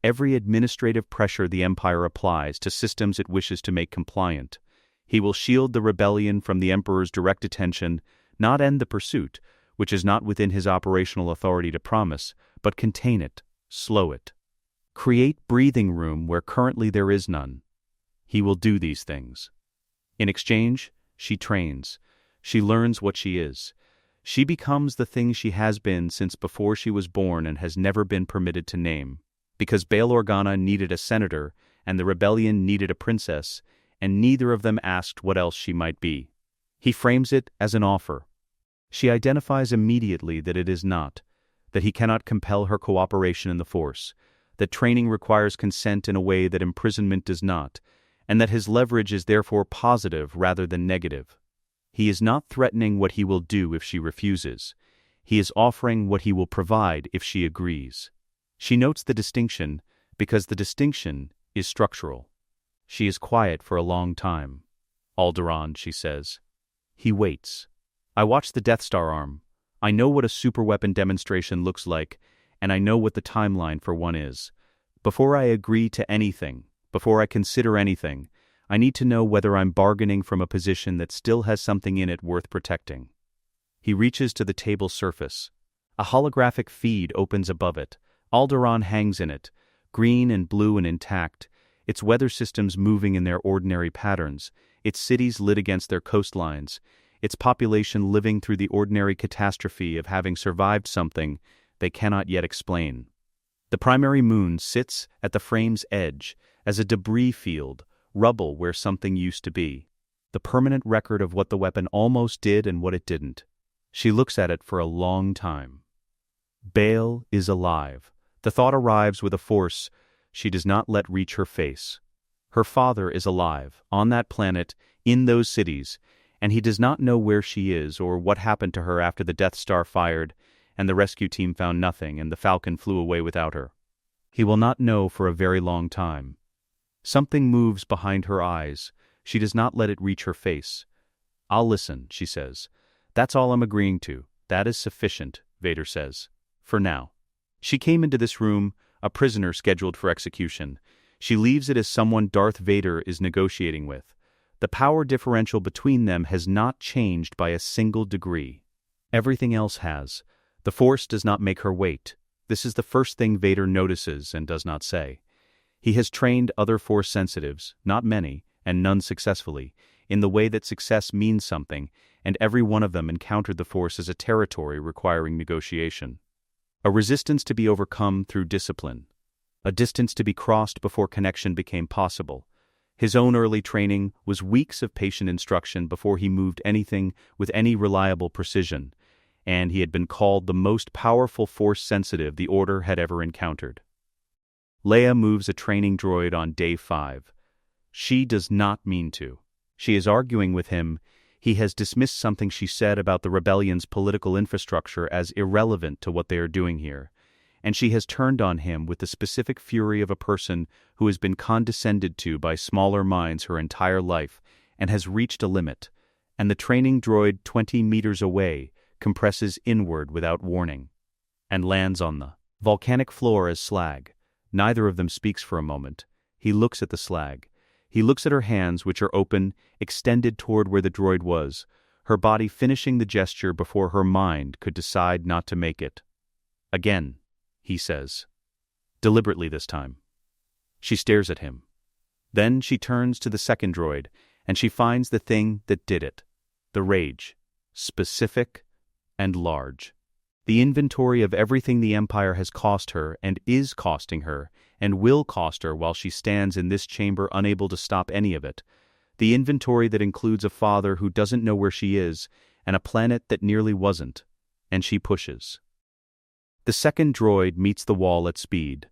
every administrative pressure the Empire applies to systems it wishes to make compliant. He will shield the rebellion from the Emperor's direct attention, not end the pursuit, which is not within his operational authority to promise, but contain it, slow it. Create breathing room where currently there is none. He will do these things. In exchange, she trains. She learns what she is. She becomes the thing she has been since before she was born and has never been permitted to name. Because Bail Organa needed a senator, and the rebellion needed a princess, and neither of them asked what else she might be. He frames it as an offer. She identifies immediately that it is not, that he cannot compel her cooperation in the Force, that training requires consent in a way that imprisonment does not, and that his leverage is therefore positive rather than negative. He is not threatening what he will do if she refuses. He is offering what he will provide if she agrees. She notes the distinction because the distinction is structural. She is quiet for a long time. Alderaan, she says. He waits. I watch the Death Star arm. I know what a superweapon demonstration looks like, and I know what the timeline for one is. Before I agree to anything, before I consider anything, I need to know whether I'm bargaining from a position that still has something in it worth protecting. He reaches to the table's surface. A holographic feed opens above it. Alderaan hangs in it, green and blue and intact, its weather systems moving in their ordinary patterns, its cities lit against their coastlines, its population living through the ordinary catastrophe of having survived something they cannot yet explain. The primary moon sits at the frame's edge as a debris field, rubble where something used to be, the permanent record of what the weapon almost did and what it didn't. She looks at it for a long time. Bail is alive. The thought arrives with a force, she does not let reach her face. Her father is alive, on that planet, in those cities, and he does not know where she is or what happened to her after the Death Star fired and the rescue team found nothing and the Falcon flew away without her. He will not know for a very long time. Something moves behind her eyes. She does not let it reach her face. "I'll listen," she says. "That's all I'm agreeing to. That is sufficient," Vader says. "For now." She came into this room, a prisoner scheduled for execution. She leaves it as someone Darth Vader is negotiating with. The power differential between them has not changed by a single degree. Everything else has. The Force does not make her wait. This is the first thing Vader notices and does not say. He has trained other Force sensitives, not many, and none successfully, in the way that success means something, and every one of them encountered the Force as a territory requiring negotiation. A resistance to be overcome through discipline. A distance to be crossed before connection became possible. His own early training was weeks of patient instruction before he moved anything with any reliable precision, and he had been called the most powerful Force sensitive the Order had ever encountered. Leia moves a training droid on day 5. She does not mean to. She is arguing with him. He has dismissed something she said about the rebellion's political infrastructure as irrelevant to what they are doing here, and she has turned on him with the specific fury of a person who has been condescended to by smaller minds her entire life and has reached a limit, and the training droid 20 meters away compresses inward without warning and lands on the volcanic floor as slag. Neither of them speaks for a moment. He looks at the slag. He looks at her hands, which are open, extended toward where the droid was, her body finishing the gesture before her mind could decide not to make it. "Again," he says. Deliberately this time. She stares at him. Then she turns to the second droid, and she finds the thing that did it. The rage. Specific and large. The inventory of everything the Empire has cost her and is costing her and will cost her while she stands in this chamber unable to stop any of it. The inventory that includes a father who doesn't know where she is and a planet that nearly wasn't. And she pushes. The second droid meets the wall at speed.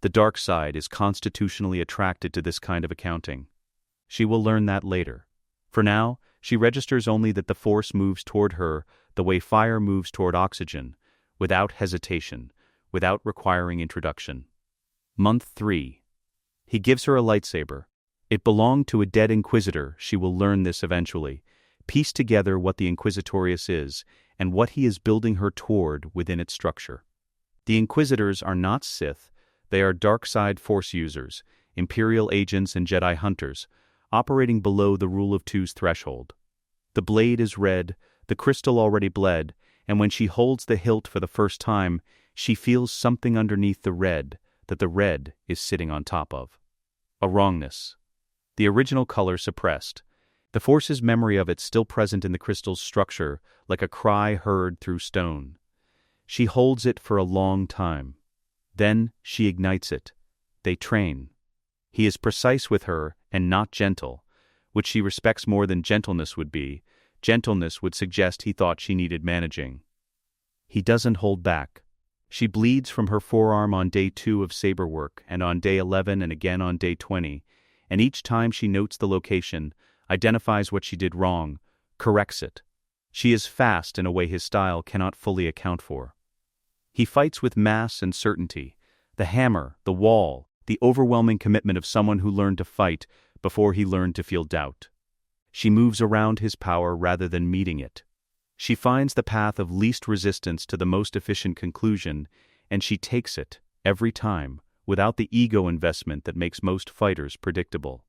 The dark side is constitutionally attracted to this kind of accounting. She will learn that later. For now, she registers only that the Force moves toward her the way fire moves toward oxygen, without hesitation, without requiring introduction. Month 3. He gives her a lightsaber. It belonged to a dead Inquisitor. She will learn this eventually, piece together what the Inquisitorius is, and what he is building her toward within its structure. The Inquisitors are not Sith. They are dark side Force users, Imperial agents and Jedi hunters, operating below the Rule of Two's threshold. The blade is red, the crystal already bled, and when she holds the hilt for the first time, she feels something underneath the red that the red is sitting on top of. A wrongness. The original color suppressed. The Force's memory of it still present in the crystal's structure, like a cry heard through stone. She holds it for a long time. Then she ignites it. They train. He is precise with her and not gentle, which she respects more than gentleness would be. Gentleness would suggest he thought she needed managing. He doesn't hold back. She bleeds from her forearm on day 2 of saber work and on day 11 and again on day 20, and each time she notes the location, identifies what she did wrong, corrects it. She is fast in a way his style cannot fully account for. He fights with mass and certainty, the hammer, the wall, the overwhelming commitment of someone who learned to fight before he learned to feel doubt. She moves around his power rather than meeting it. She finds the path of least resistance to the most efficient conclusion, and she takes it, every time, without the ego investment that makes most fighters predictable.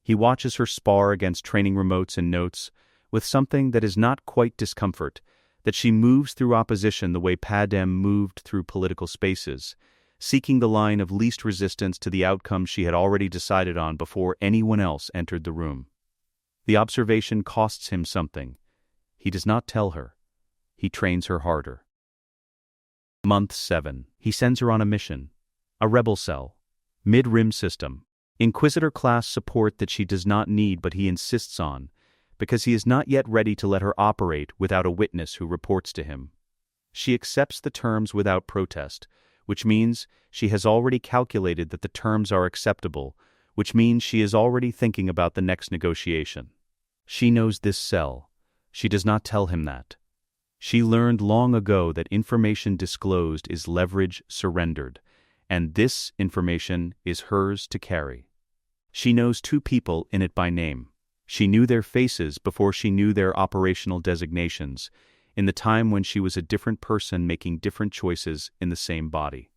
He watches her spar against training remotes and notes, with something that is not quite discomfort, that she moves through opposition the way Padem moved through political spaces, seeking the line of least resistance to the outcome she had already decided on before anyone else entered the room. The observation costs him something. He does not tell her. He trains her harder. Month 7. He sends her on a mission. A rebel cell. Mid-rim system. Inquisitor-class support that she does not need but he insists on, because he is not yet ready to let her operate without a witness who reports to him. She accepts the terms without protest, which means she has already calculated that the terms are acceptable, which means she is already thinking about the next negotiation. She knows this cell. She does not tell him that. She learned long ago that information disclosed is leverage surrendered, and this information is hers to carry. She knows two people in it by name. She knew their faces before she knew their operational designations, in the time when she was a different person making different choices in the same body.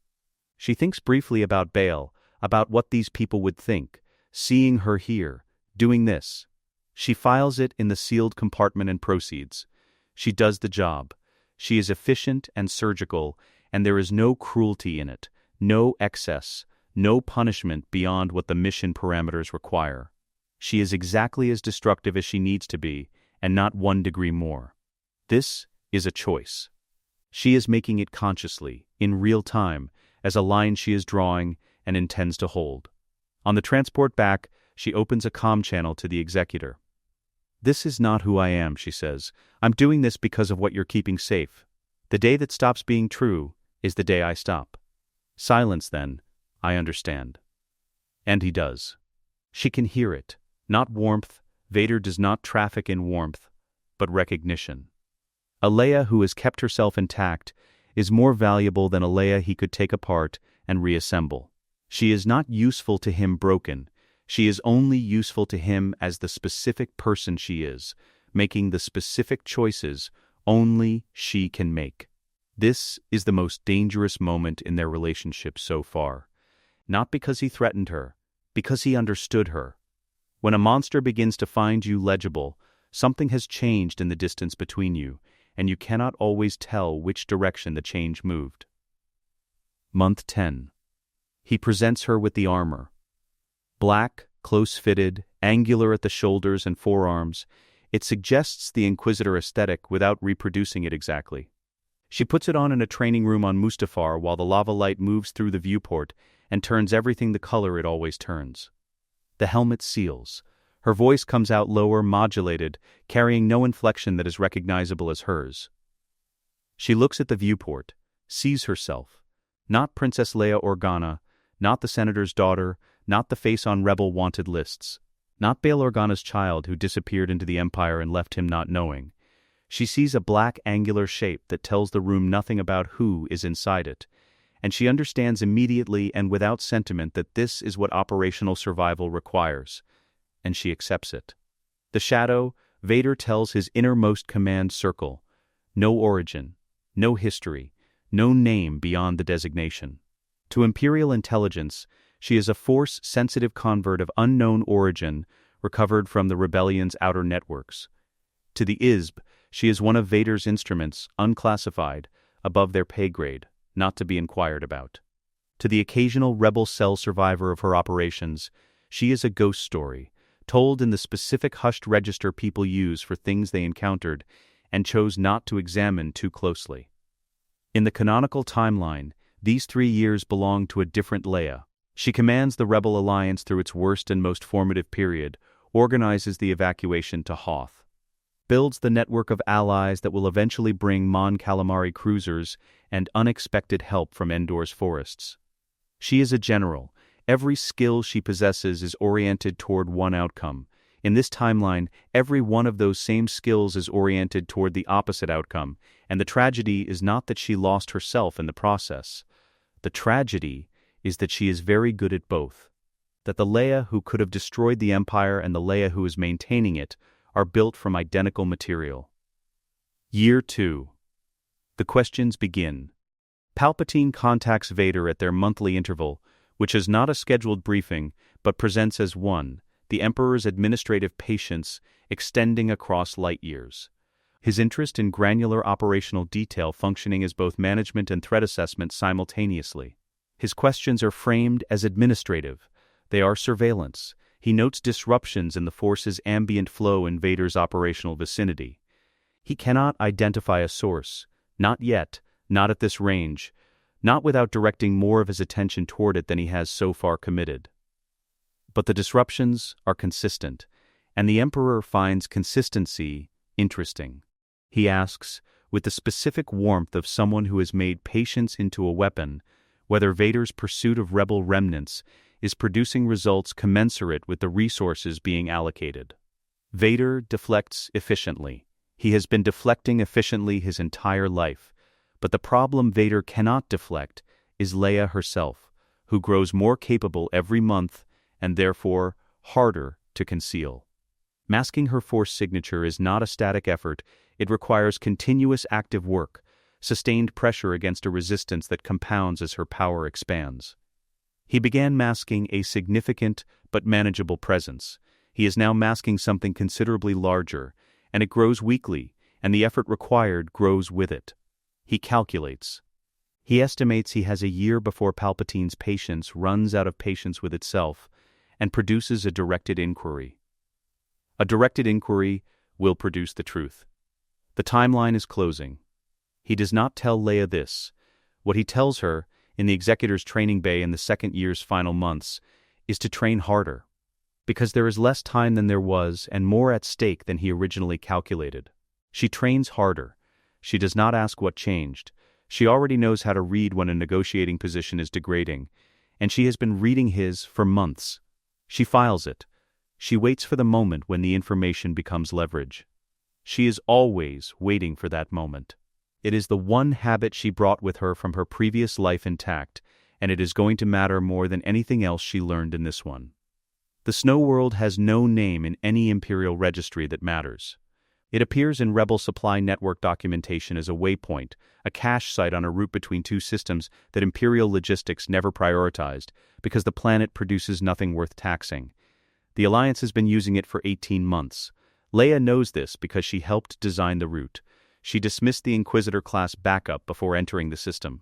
She thinks briefly about Bail, about what these people would think, seeing her here, doing this. She files it in the sealed compartment and proceeds. She does the job. She is efficient and surgical, and there is no cruelty in it, no excess, no punishment beyond what the mission parameters require. She is exactly as destructive as she needs to be, and not 1 degree more. This is a choice. She is making it consciously, in real time, as a line she is drawing and intends to hold. On the transport back, she opens a comm channel to the executor. "This is not who I am," she says. "I'm doing this because of what you're keeping safe. The day that stops being true is the day I stop." Silence, then. "I understand." And he does. She can hear it. Not warmth. Vader does not traffic in warmth, but recognition. A Leia who has kept herself intact is more valuable than a Leia he could take apart and reassemble. She is not useful to him broken. She is only useful to him as the specific person she is, making the specific choices only she can make. This is the most dangerous moment in their relationship so far. Not because he threatened her, because he understood her. When a monster begins to find you legible, something has changed in the distance between you, and you cannot always tell which direction the change moved. Month 10. He presents her with the armor. Black, close-fitted, angular at the shoulders and forearms, it suggests the Inquisitor aesthetic without reproducing it exactly. She puts it on in a training room on Mustafar while the lava light moves through the viewport and turns everything the color it always turns. The helmet seals. Her voice comes out lower, modulated, carrying no inflection that is recognizable as hers. She looks at the viewport, sees herself. Not Princess Leia Organa, not the senator's daughter, not the face on rebel wanted lists. Not Bail Organa's child who disappeared into the Empire and left him not knowing. She sees a black angular shape that tells the room nothing about who is inside it, and she understands immediately and without sentiment that this is what operational survival requires, and she accepts it. The shadow, Vader tells his innermost command circle, no origin, no history, no name beyond the designation. To Imperial intelligence, she is a force-sensitive convert of unknown origin recovered from the rebellion's outer networks. To the ISB, she is one of Vader's instruments, unclassified, above their pay grade, not to be inquired about. To the occasional rebel cell survivor of her operations, she is a ghost story, told in the specific hushed register people use for things they encountered and chose not to examine too closely. In the canonical timeline, these 3 years belong to a different Leia. She commands the Rebel Alliance through its worst and most formative period, organizes the evacuation to Hoth, builds the network of allies that will eventually bring Mon Calamari cruisers and unexpected help from Endor's forests. She is a general. Every skill she possesses is oriented toward one outcome. In this timeline, every one of those same skills is oriented toward the opposite outcome, and the tragedy is not that she lost herself in the process. The tragedy is that she is very good at both. That the Leia who could have destroyed the Empire and the Leia who is maintaining it are built from identical material. Year 2. The questions begin. Palpatine contacts Vader at their monthly interval, which is not a scheduled briefing, but presents as one, the Emperor's administrative patience extending across light years. His interest in granular operational detail functioning as both management and threat assessment simultaneously. His questions are framed as administrative. They are surveillance. He notes disruptions in the Force's ambient flow in Vader's operational vicinity. He cannot identify a source. Not yet, not at this range, not without directing more of his attention toward it than he has so far committed. But the disruptions are consistent, and the Emperor finds consistency interesting. He asks, with the specific warmth of someone who has made patience into a weapon, whether Vader's pursuit of rebel remnants is producing results commensurate with the resources being allocated. Vader deflects efficiently. He has been deflecting efficiently his entire life, but the problem Vader cannot deflect is Leia herself, who grows more capable every month and therefore harder to conceal. Masking her Force signature is not a static effort, it requires continuous active work, sustained pressure against a resistance that compounds as her power expands. He began masking a significant but manageable presence. He is now masking something considerably larger, and it grows weekly, and the effort required grows with it. He calculates. He estimates he has a year before Palpatine's patience runs out of patience with itself and produces a directed inquiry. A directed inquiry will produce the truth. The timeline is closing. He does not tell Leia this. What he tells her, in the Executor's training bay in the second year's final months, is to train harder, because there is less time than there was and more at stake than he originally calculated. She trains harder. She does not ask what changed. She already knows how to read when a negotiating position is degrading, and she has been reading his for months. She files it. She waits for the moment when the information becomes leverage. She is always waiting for that moment. It is the one habit she brought with her from her previous life intact, and it is going to matter more than anything else she learned in this one. The Snow World has no name in any Imperial registry that matters. It appears in Rebel Supply Network documentation as a waypoint, a cache site on a route between two systems that Imperial logistics never prioritized because the planet produces nothing worth taxing. The Alliance has been using it for 18 months. Leia knows this because she helped design the route. She dismissed the Inquisitor-class backup before entering the system.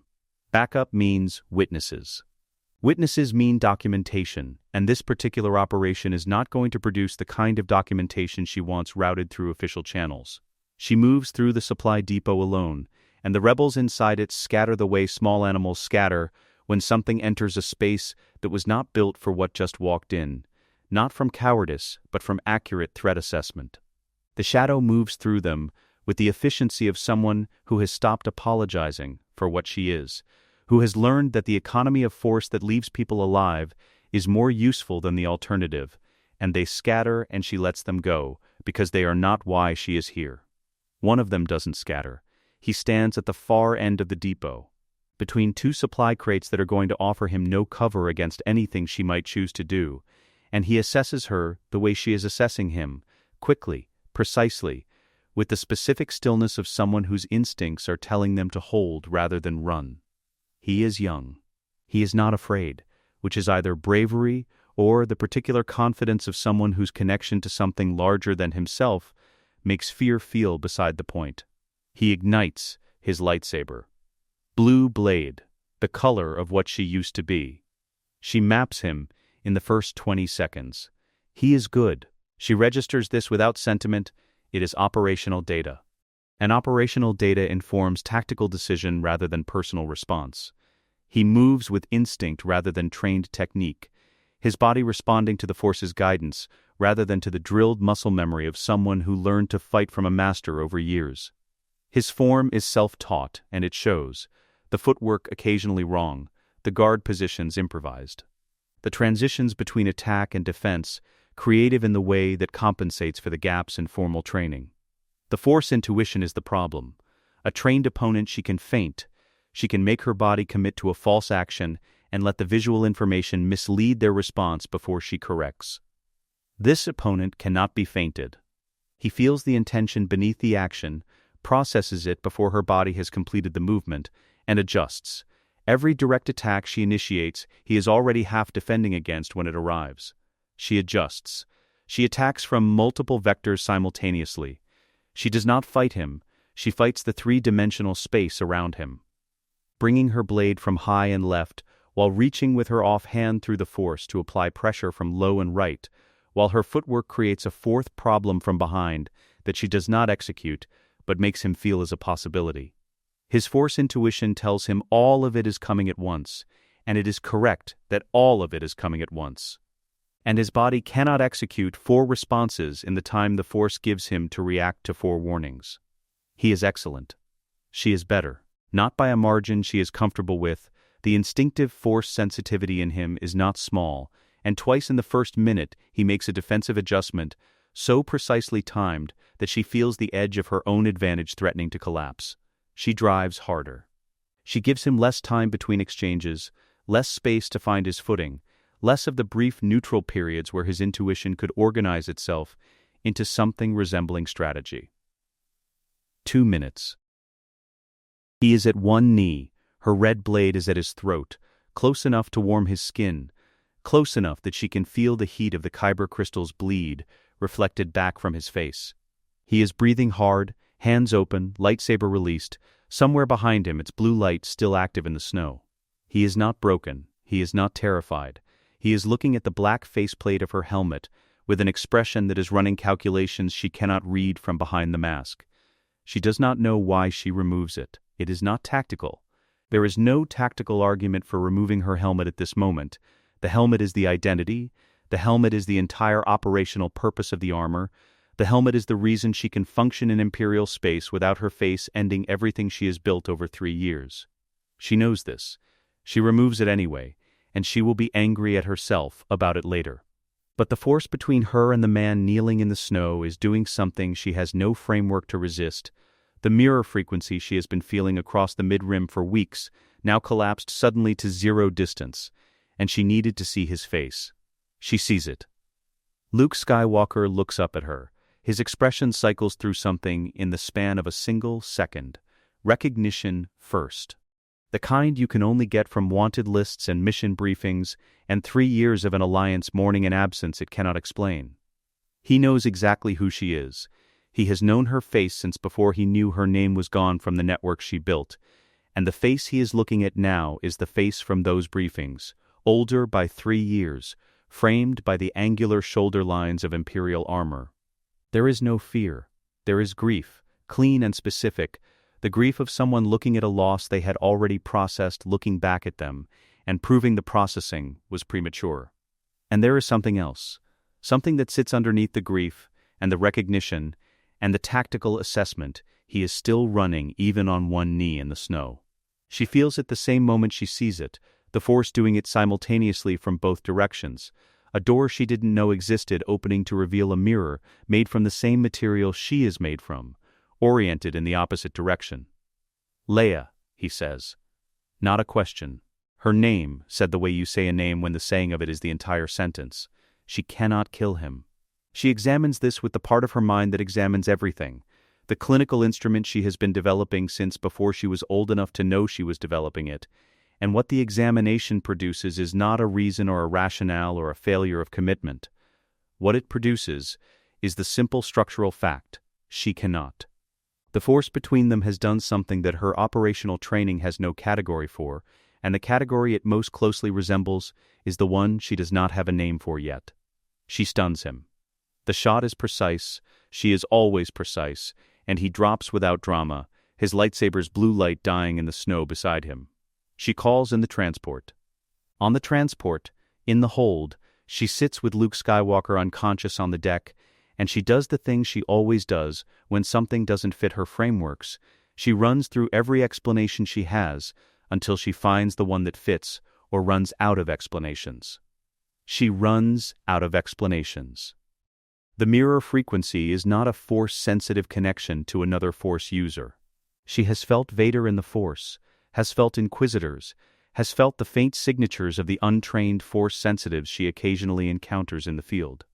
Backup means witnesses. Witnesses mean documentation, and this particular operation is not going to produce the kind of documentation she wants routed through official channels. She moves through the supply depot alone, and the rebels inside it scatter the way small animals scatter when something enters a space that was not built for what just walked in, not from cowardice, but from accurate threat assessment. The shadow moves through them with the efficiency of someone who has stopped apologizing for what she is, who has learned that the economy of force that leaves people alive is more useful than the alternative, and they scatter and she lets them go, because they are not why she is here. One of them doesn't scatter. He stands at the far end of the depot, between two supply crates that are going to offer him no cover against anything she might choose to do, and he assesses her the way she is assessing him, quickly, precisely, with the specific stillness of someone whose instincts are telling them to hold rather than run. He is young. He is not afraid, which is either bravery or the particular confidence of someone whose connection to something larger than himself makes fear feel beside the point. He ignites his lightsaber. Blue blade, the color of what she used to be. She maps him in the first 20 seconds. He is good. She registers this without sentiment. It is operational data. And operational data informs tactical decision rather than personal response. He moves with instinct rather than trained technique, his body responding to the Force's guidance rather than to the drilled muscle memory of someone who learned to fight from a master over years. His form is self-taught, and it shows. The footwork occasionally wrong, the guard positions improvised. The transitions between attack and defense creative in the way that compensates for the gaps in formal training. The Force intuition is the problem. A trained opponent she can feint. She can make her body commit to a false action and let the visual information mislead their response before she corrects. This opponent cannot be feinted. He feels the intention beneath the action, processes it before her body has completed the movement, and adjusts. Every direct attack she initiates, he is already half defending against when it arrives. She adjusts. She attacks from multiple vectors simultaneously. She does not fight him. She fights the three-dimensional space around him. Bringing her blade from high and left, while reaching with her offhand through the Force to apply pressure from low and right, while her footwork creates a fourth problem from behind that she does not execute, but makes him feel as a possibility. His Force intuition tells him all of it is coming at once, and it is correct that all of it is coming at once. And his body cannot execute 4 responses in the time the Force gives him to react to 4 warnings. He is excellent. She is better, not by a margin she is comfortable with, The instinctive force sensitivity in him is not small, and twice in the first minute he makes a defensive adjustment, so precisely timed that she feels the edge of her own advantage threatening to collapse. She drives harder. She gives him less time between exchanges, less space to find his footing, less of the brief neutral periods where his intuition could organize itself into something resembling strategy. 2 minutes. He is at one knee, her red blade is at his throat, close enough to warm his skin, close enough that she can feel the heat of the kyber crystals bleed, reflected back from his face. He is breathing hard, hands open, lightsaber released, somewhere behind him its blue light still active in the snow. He is not broken, he is not terrified. He is looking at the black faceplate of her helmet, with an expression that is running calculations she cannot read from behind the mask. She does not know why she removes it. It is not tactical. There is no tactical argument for removing her helmet at this moment. The helmet is the identity. The helmet is the entire operational purpose of the armor. The helmet is the reason she can function in Imperial space without her face ending everything she has built over 3 years. She knows this. She removes it anyway, and she will be angry at herself about it later. But the force between her and the man kneeling in the snow is doing something she has no framework to resist. The mirror frequency she has been feeling across the mid-rim for weeks now collapsed suddenly to 0 distance, and she needed to see his face. She sees it. Luke Skywalker looks up at her. His expression cycles through something in the span of a single second. Recognition first. The kind you can only get from wanted lists and mission briefings, and 3 years of an alliance mourning an absence it cannot explain. He knows exactly who she is. He has known her face since before he knew her name was gone from the network she built, and the face he is looking at now is the face from those briefings, older by 3 years, framed by the angular shoulder lines of Imperial armor. There is no fear. There is grief, clean and specific, the grief of someone looking at a loss they had already processed looking back at them, and proving the processing was premature. And there is something else, something that sits underneath the grief, and the recognition, and the tactical assessment. He is still running even on one knee in the snow. She feels it the same moment she sees it, the force doing it simultaneously from both directions. A door she didn't know existed opening to reveal a mirror made from the same material she is made from, oriented in the opposite direction. Leia, he says. Not a question. Her name, said the way you say a name when the saying of it is the entire sentence. She cannot kill him. She examines this with the part of her mind that examines everything, the clinical instrument she has been developing since before she was old enough to know she was developing it, and what the examination produces is not a reason or a rationale or a failure of commitment. What it produces is the simple structural fact: she cannot. The force between them has done something that her operational training has no category for, and the category it most closely resembles is the one she does not have a name for yet. She stuns him. The shot is precise, she is always precise, and he drops without drama, his lightsaber's blue light dying in the snow beside him. She calls in the transport. On the transport, in the hold, she sits with Luke Skywalker unconscious on the deck, and she does the thing she always does when something doesn't fit her frameworks. She runs through every explanation she has until she finds the one that fits or runs out of explanations. She runs out of explanations. The mirror frequency is not a force-sensitive connection to another force user. She has felt Vader in the force, has felt Inquisitors, has felt the faint signatures of the untrained force sensitives she occasionally encounters in the field.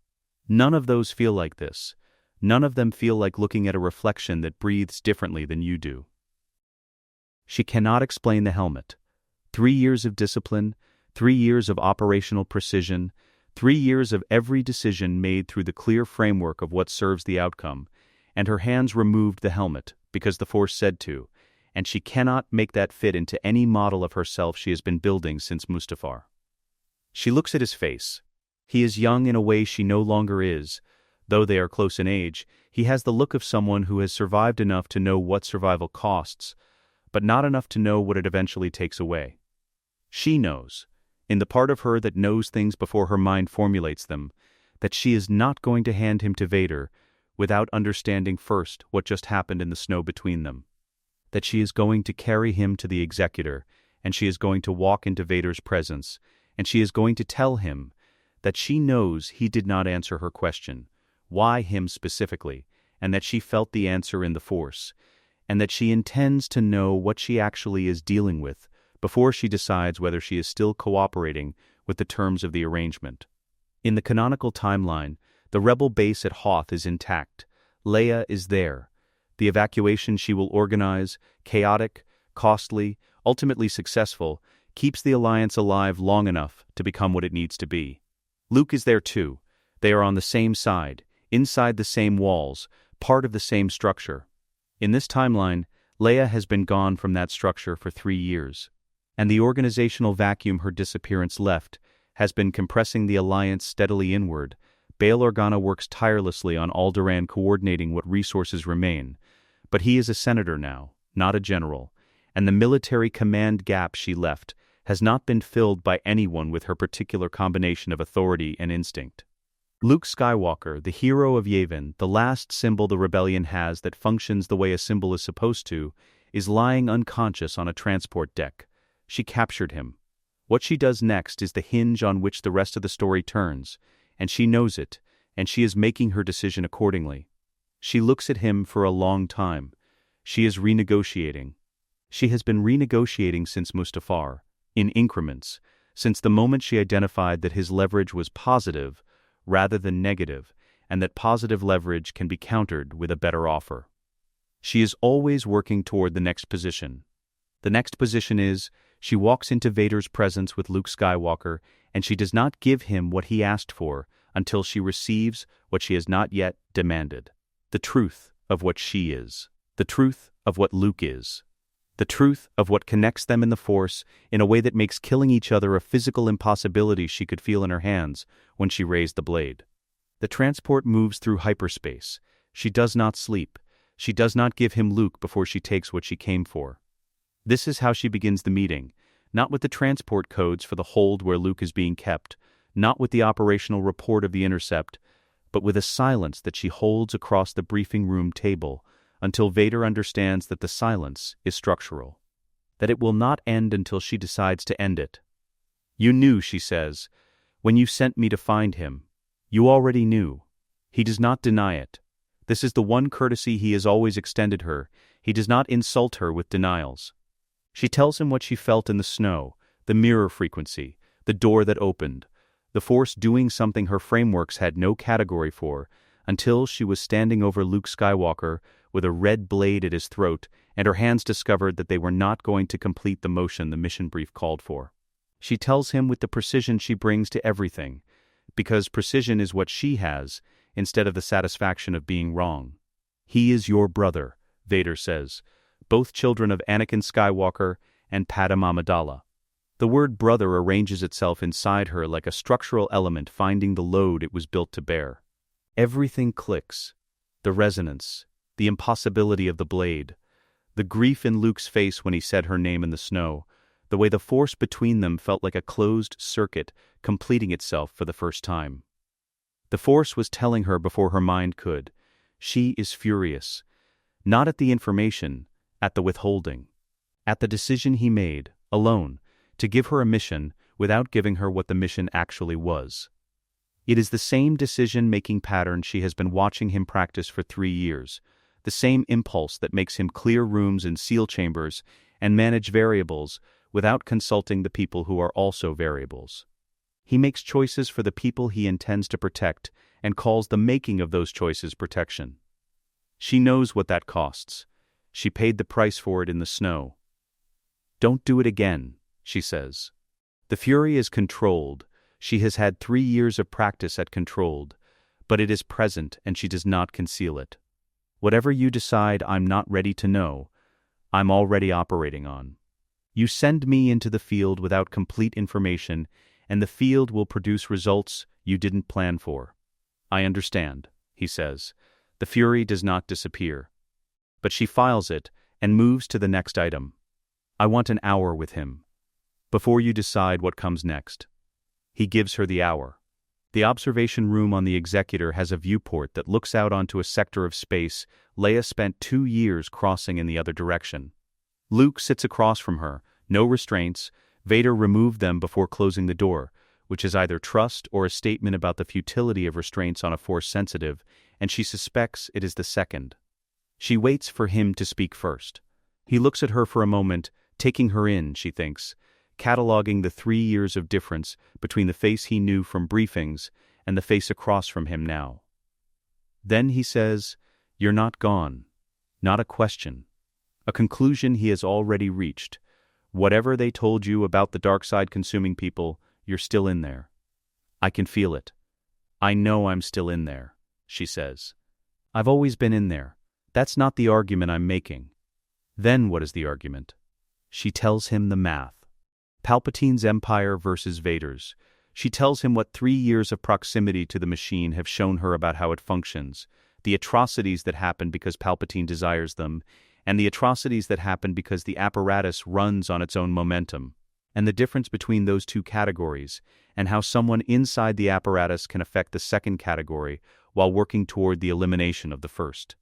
None of those feel like this. None of them feel like looking at a reflection that breathes differently than you do. She cannot explain the helmet. 3 years of discipline, 3 years of operational precision, 3 years of every decision made through the clear framework of what serves the outcome, and her hands removed the helmet because the Force said to, and she cannot make that fit into any model of herself she has been building since Mustafar. She looks at his face. He is young in a way she no longer is. Though they are close in age, he has the look of someone who has survived enough to know what survival costs, but not enough to know what it eventually takes away. She knows, in the part of her that knows things before her mind formulates them, that she is not going to hand him to Vader without understanding first what just happened in the snow between them. That she is going to carry him to the Executor and she is going to walk into Vader's presence, and she is going to tell him that she knows he did not answer her question, why him specifically, and that she felt the answer in the Force, and that she intends to know what she actually is dealing with before she decides whether she is still cooperating with the terms of the arrangement. In the canonical timeline, the rebel base at Hoth is intact. Leia is there. The evacuation she will organize, chaotic, costly, ultimately successful, keeps the Alliance alive long enough to become what it needs to be. Luke is there too. They are on the same side, inside the same walls, part of the same structure. In this timeline, Leia has been gone from that structure for 3 years, and the organizational vacuum her disappearance left has been compressing the Alliance steadily inward. Bail Organa works tirelessly on Alderaan coordinating what resources remain, but he is a senator now, not a general, and the military command gap she left has not been filled by anyone with her particular combination of authority and instinct. Luke Skywalker, the hero of Yavin, the last symbol the rebellion has that functions the way a symbol is supposed to, is lying unconscious on a transport deck. She captured him. What she does next is the hinge on which the rest of the story turns, and she knows it, and she is making her decision accordingly. She looks at him for a long time. She is renegotiating. She has been renegotiating since Mustafar, in increments, since the moment she identified that his leverage was positive rather than negative, and that positive leverage can be countered with a better offer. She is always working toward the next position. The next position is, she walks into Vader's presence with Luke Skywalker, and she does not give him what he asked for until she receives what she has not yet demanded. The truth of what she is. The truth of what Luke is. The truth of what connects them in the Force in a way that makes killing each other a physical impossibility she could feel in her hands when she raised the blade. The transport moves through hyperspace. She does not sleep. She does not give him Luke before she takes what she came for. This is how she begins the meeting, not with the transport codes for the hold where Luke is being kept, not with the operational report of the intercept, but with a silence that she holds across the briefing room table until Vader understands that the silence is structural, that it will not end until she decides to end it. You knew, she says, when you sent me to find him. You already knew. He does not deny it. This is the one courtesy he has always extended her. He does not insult her with denials. She tells him what she felt in the snow, the mirror frequency, the door that opened, the Force doing something her frameworks had no category for, until she was standing over Luke Skywalker with a red blade at his throat, and her hands discovered that they were not going to complete the motion the mission brief called for. She tells him with the precision she brings to everything, because precision is what she has, instead of the satisfaction of being wrong. He is your brother, Vader says, both children of Anakin Skywalker and Padme Amidala. The word brother arranges itself inside her like a structural element finding the load it was built to bear. Everything clicks. The resonance, the impossibility of the blade, the grief in Luke's face when he said her name in the snow, the way the Force between them felt like a closed circuit completing itself for the first time. The Force was telling her before her mind could. She is furious. Not at the information, at the withholding. At the decision he made, alone, to give her a mission without giving her what the mission actually was. It is the same decision-making pattern she has been watching him practice for 3 years, the same impulse that makes him clear rooms in seal chambers and manage variables without consulting the people who are also variables. He makes choices for the people he intends to protect and calls the making of those choices protection. She knows what that costs. She paid the price for it in the snow. Don't do it again, she says. The fury is controlled. She has had 3 years of practice at controlled, but it is present and she does not conceal it. Whatever you decide I'm not ready to know, I'm already operating on. You send me into the field without complete information, and the field will produce results you didn't plan for. I understand, he says. The fury does not disappear. But she files it and moves to the next item. I want an hour with him. Before you decide what comes next. He gives her the hour. The observation room on the Executor has a viewport that looks out onto a sector of space Leia spent 2 years crossing in the other direction. Luke sits across from her, No restraints. Vader removed them before closing the door, which is either trust or a statement about the futility of restraints on a force sensitive, and she suspects it is the second. She waits for him to speak first. He looks at her for a moment, taking her in, she thinks, cataloging the 3 years of difference between the face he knew from briefings and the face across from him now. Then he says, "You're not gone." Not a question. A conclusion he has already reached. Whatever they told you about the dark side consuming people, you're still in there. I can feel it. I know I'm still in there, she says. I've always been in there. That's not the argument I'm making. Then what is the argument? She tells him the math. Palpatine's empire versus Vader's. She tells him what 3 years of proximity to the machine have shown her about how it functions, the atrocities that happen because Palpatine desires them, and the atrocities that happen because the apparatus runs on its own momentum, and the difference between those two categories, and how someone inside the apparatus can affect the second category while working toward the elimination of the first.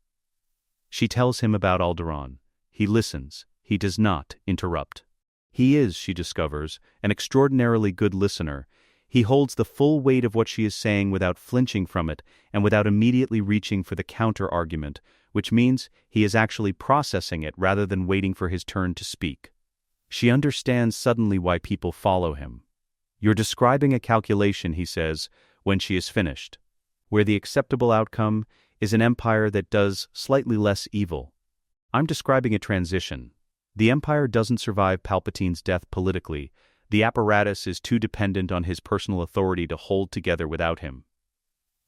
She tells him about Alderaan. He listens. He does not interrupt. He is, she discovers, an extraordinarily good listener. He holds the full weight of what she is saying without flinching from it and without immediately reaching for the counter-argument, which means he is actually processing it rather than waiting for his turn to speak. She understands suddenly why people follow him. You're describing a calculation, he says, when she is finished, where the acceptable outcome is an empire that does slightly less evil. I'm describing a transition. The empire doesn't survive Palpatine's death politically. The apparatus is too dependent on his personal authority to hold together without him.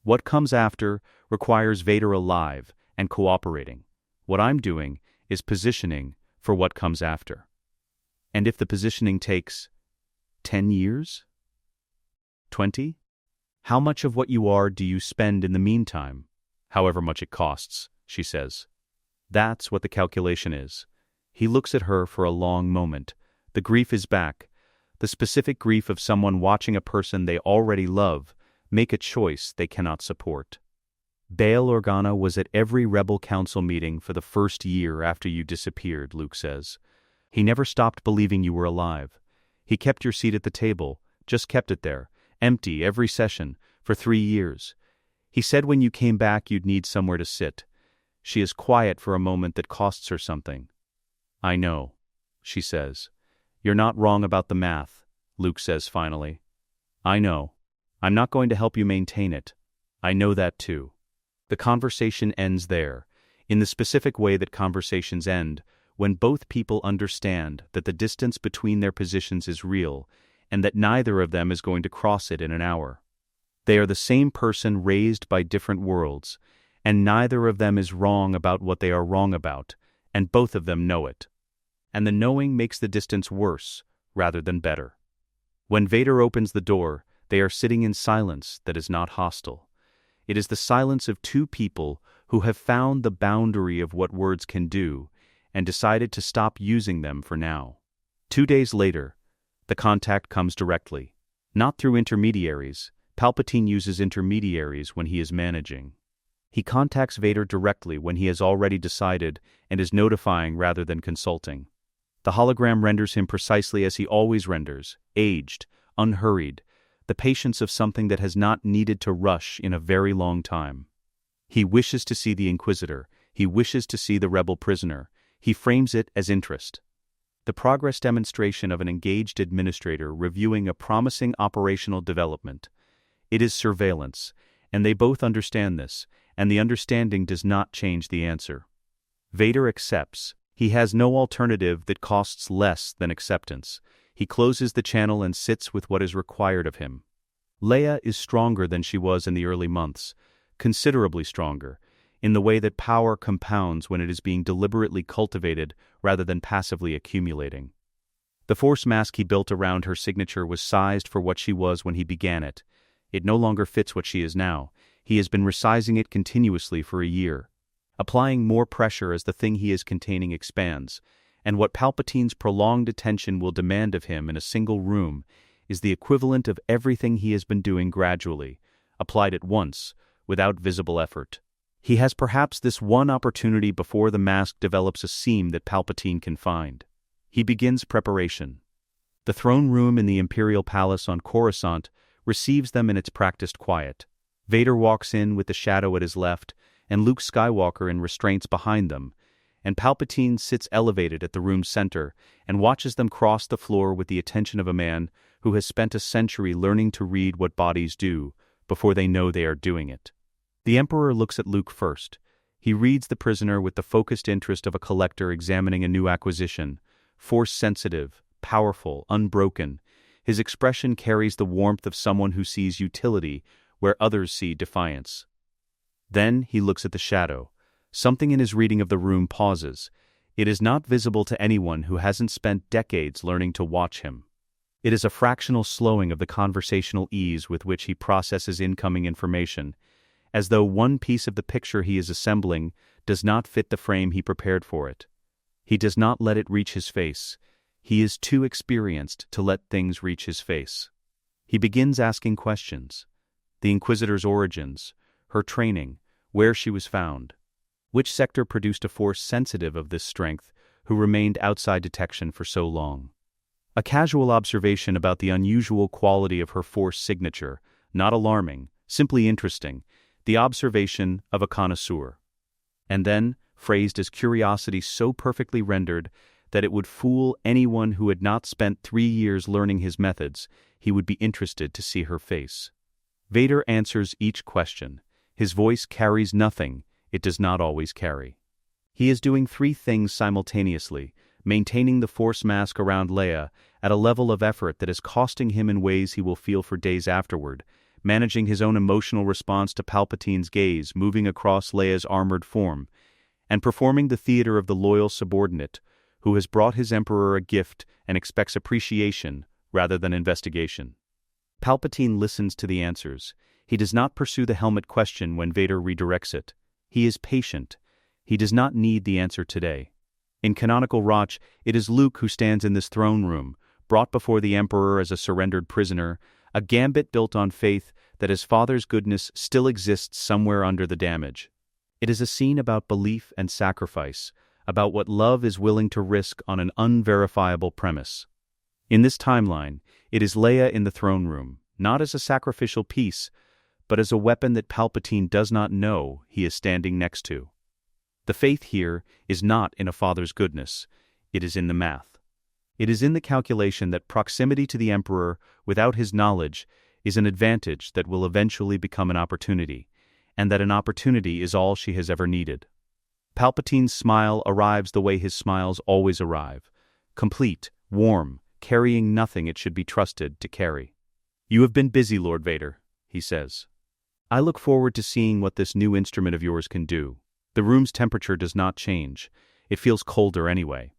What comes after requires Vader alive and cooperating. What I'm doing is positioning for what comes after. And if the positioning takes 10 years? 20? How much of what you are do you spend in the meantime? However much it costs, she says. That's what the calculation is. He looks at her for a long moment. The grief is back. The specific grief of someone watching a person they already love make a choice they cannot support. Bail Organa was at every Rebel Council meeting for the first year after you disappeared, Luke says. He never stopped believing you were alive. He kept your seat at the table, just kept it there, empty every session, for 3 years. He said when you came back you'd need somewhere to sit. She is quiet for a moment that costs her something. I know, she says. You're not wrong about the math, Luke says finally. I know. I'm not going to help you maintain it. I know that too. The conversation ends there, in the specific way that conversations end, when both people understand that the distance between their positions is real, and that neither of them is going to cross it in an hour. They are the same person raised by different worlds, and neither of them is wrong about what they are wrong about, and both of them know it. And the knowing makes the distance worse, rather than better. When Vader opens the door, they are sitting in silence that is not hostile. It is the silence of two people who have found the boundary of what words can do, and decided to stop using them for now. 2 days later, the contact comes directly. Not through intermediaries. Palpatine uses intermediaries when he is managing. He contacts Vader directly when he has already decided and is notifying rather than consulting. The hologram renders him precisely as he always renders, aged, unhurried, the patience of something that has not needed to rush in a very long time. He wishes to see the Inquisitor. He wishes to see the rebel prisoner. He frames it as interest. The progress demonstration of an engaged administrator reviewing a promising operational development. It is surveillance, and they both understand this, and the understanding does not change the answer. Vader accepts. He has no alternative that costs less than acceptance. He closes the channel and sits with what is required of him. Leia is stronger than she was in the early months, considerably stronger, in the way that power compounds when it is being deliberately cultivated rather than passively accumulating. The force mask he built around her signature was sized for what she was when he began it. It no longer fits what she is now. He has been resizing it continuously for a year, applying more pressure as the thing he is containing expands, and what Palpatine's prolonged attention will demand of him in a single room is the equivalent of everything he has been doing gradually, applied at once, without visible effort. He has perhaps this one opportunity before the mask develops a seam that Palpatine can find. He begins preparation. The throne room in the Imperial Palace on Coruscant receives them in its practiced quiet. Vader walks in with the shadow at his left, and Luke Skywalker in restraints behind them, and Palpatine sits elevated at the room's center and watches them cross the floor with the attention of a man who has spent a century learning to read what bodies do before they know they are doing it. The Emperor looks at Luke first. He reads the prisoner with the focused interest of a collector examining a new acquisition, force-sensitive, powerful, unbroken. His expression carries the warmth of someone who sees utility where others see defiance. Then he looks at the shadow. Something in his reading of the room pauses. It is not visible to anyone who hasn't spent decades learning to watch him. It is a fractional slowing of the conversational ease with which he processes incoming information, as though one piece of the picture he is assembling does not fit the frame he prepared for it. He does not let it reach his face. He is too experienced to let things reach his face. He begins asking questions. The Inquisitor's origins, her training, where she was found. Which sector produced a force sensitive of this strength who remained outside detection for so long? A casual observation about the unusual quality of her force signature, not alarming, simply interesting, the observation of a connoisseur. And then, phrased as curiosity so perfectly rendered that it would fool anyone who had not spent 3 years learning his methods, he would be interested to see her face. Vader answers each question. His voice carries nothing it does not always carry. He is doing 3 things simultaneously, maintaining the force mask around Leia at a level of effort that is costing him in ways he will feel for days afterward, managing his own emotional response to Palpatine's gaze moving across Leia's armored form, and performing the theater of the loyal subordinate who has brought his Emperor a gift and expects appreciation rather than investigation. Palpatine listens to the answers. He does not pursue the helmet question when Vader redirects it. He is patient. He does not need the answer today. In canonical Roch, it is Luke who stands in this throne room, brought before the Emperor as a surrendered prisoner, a gambit built on faith that his father's goodness still exists somewhere under the damage. It is a scene about belief and sacrifice, about what love is willing to risk on an unverifiable premise. In this timeline, it is Leia in the throne room, not as a sacrificial piece, but as a weapon that Palpatine does not know he is standing next to. The faith here is not in a father's goodness, it is in the math. It is in the calculation that proximity to the Emperor without his knowledge is an advantage that will eventually become an opportunity, and that an opportunity is all she has ever needed. Palpatine's smile arrives the way his smiles always arrive, complete, warm, carrying nothing it should be trusted to carry. "You have been busy, Lord Vader," he says. "I look forward to seeing what this new instrument of yours can do. The room's temperature does not change. It feels colder anyway."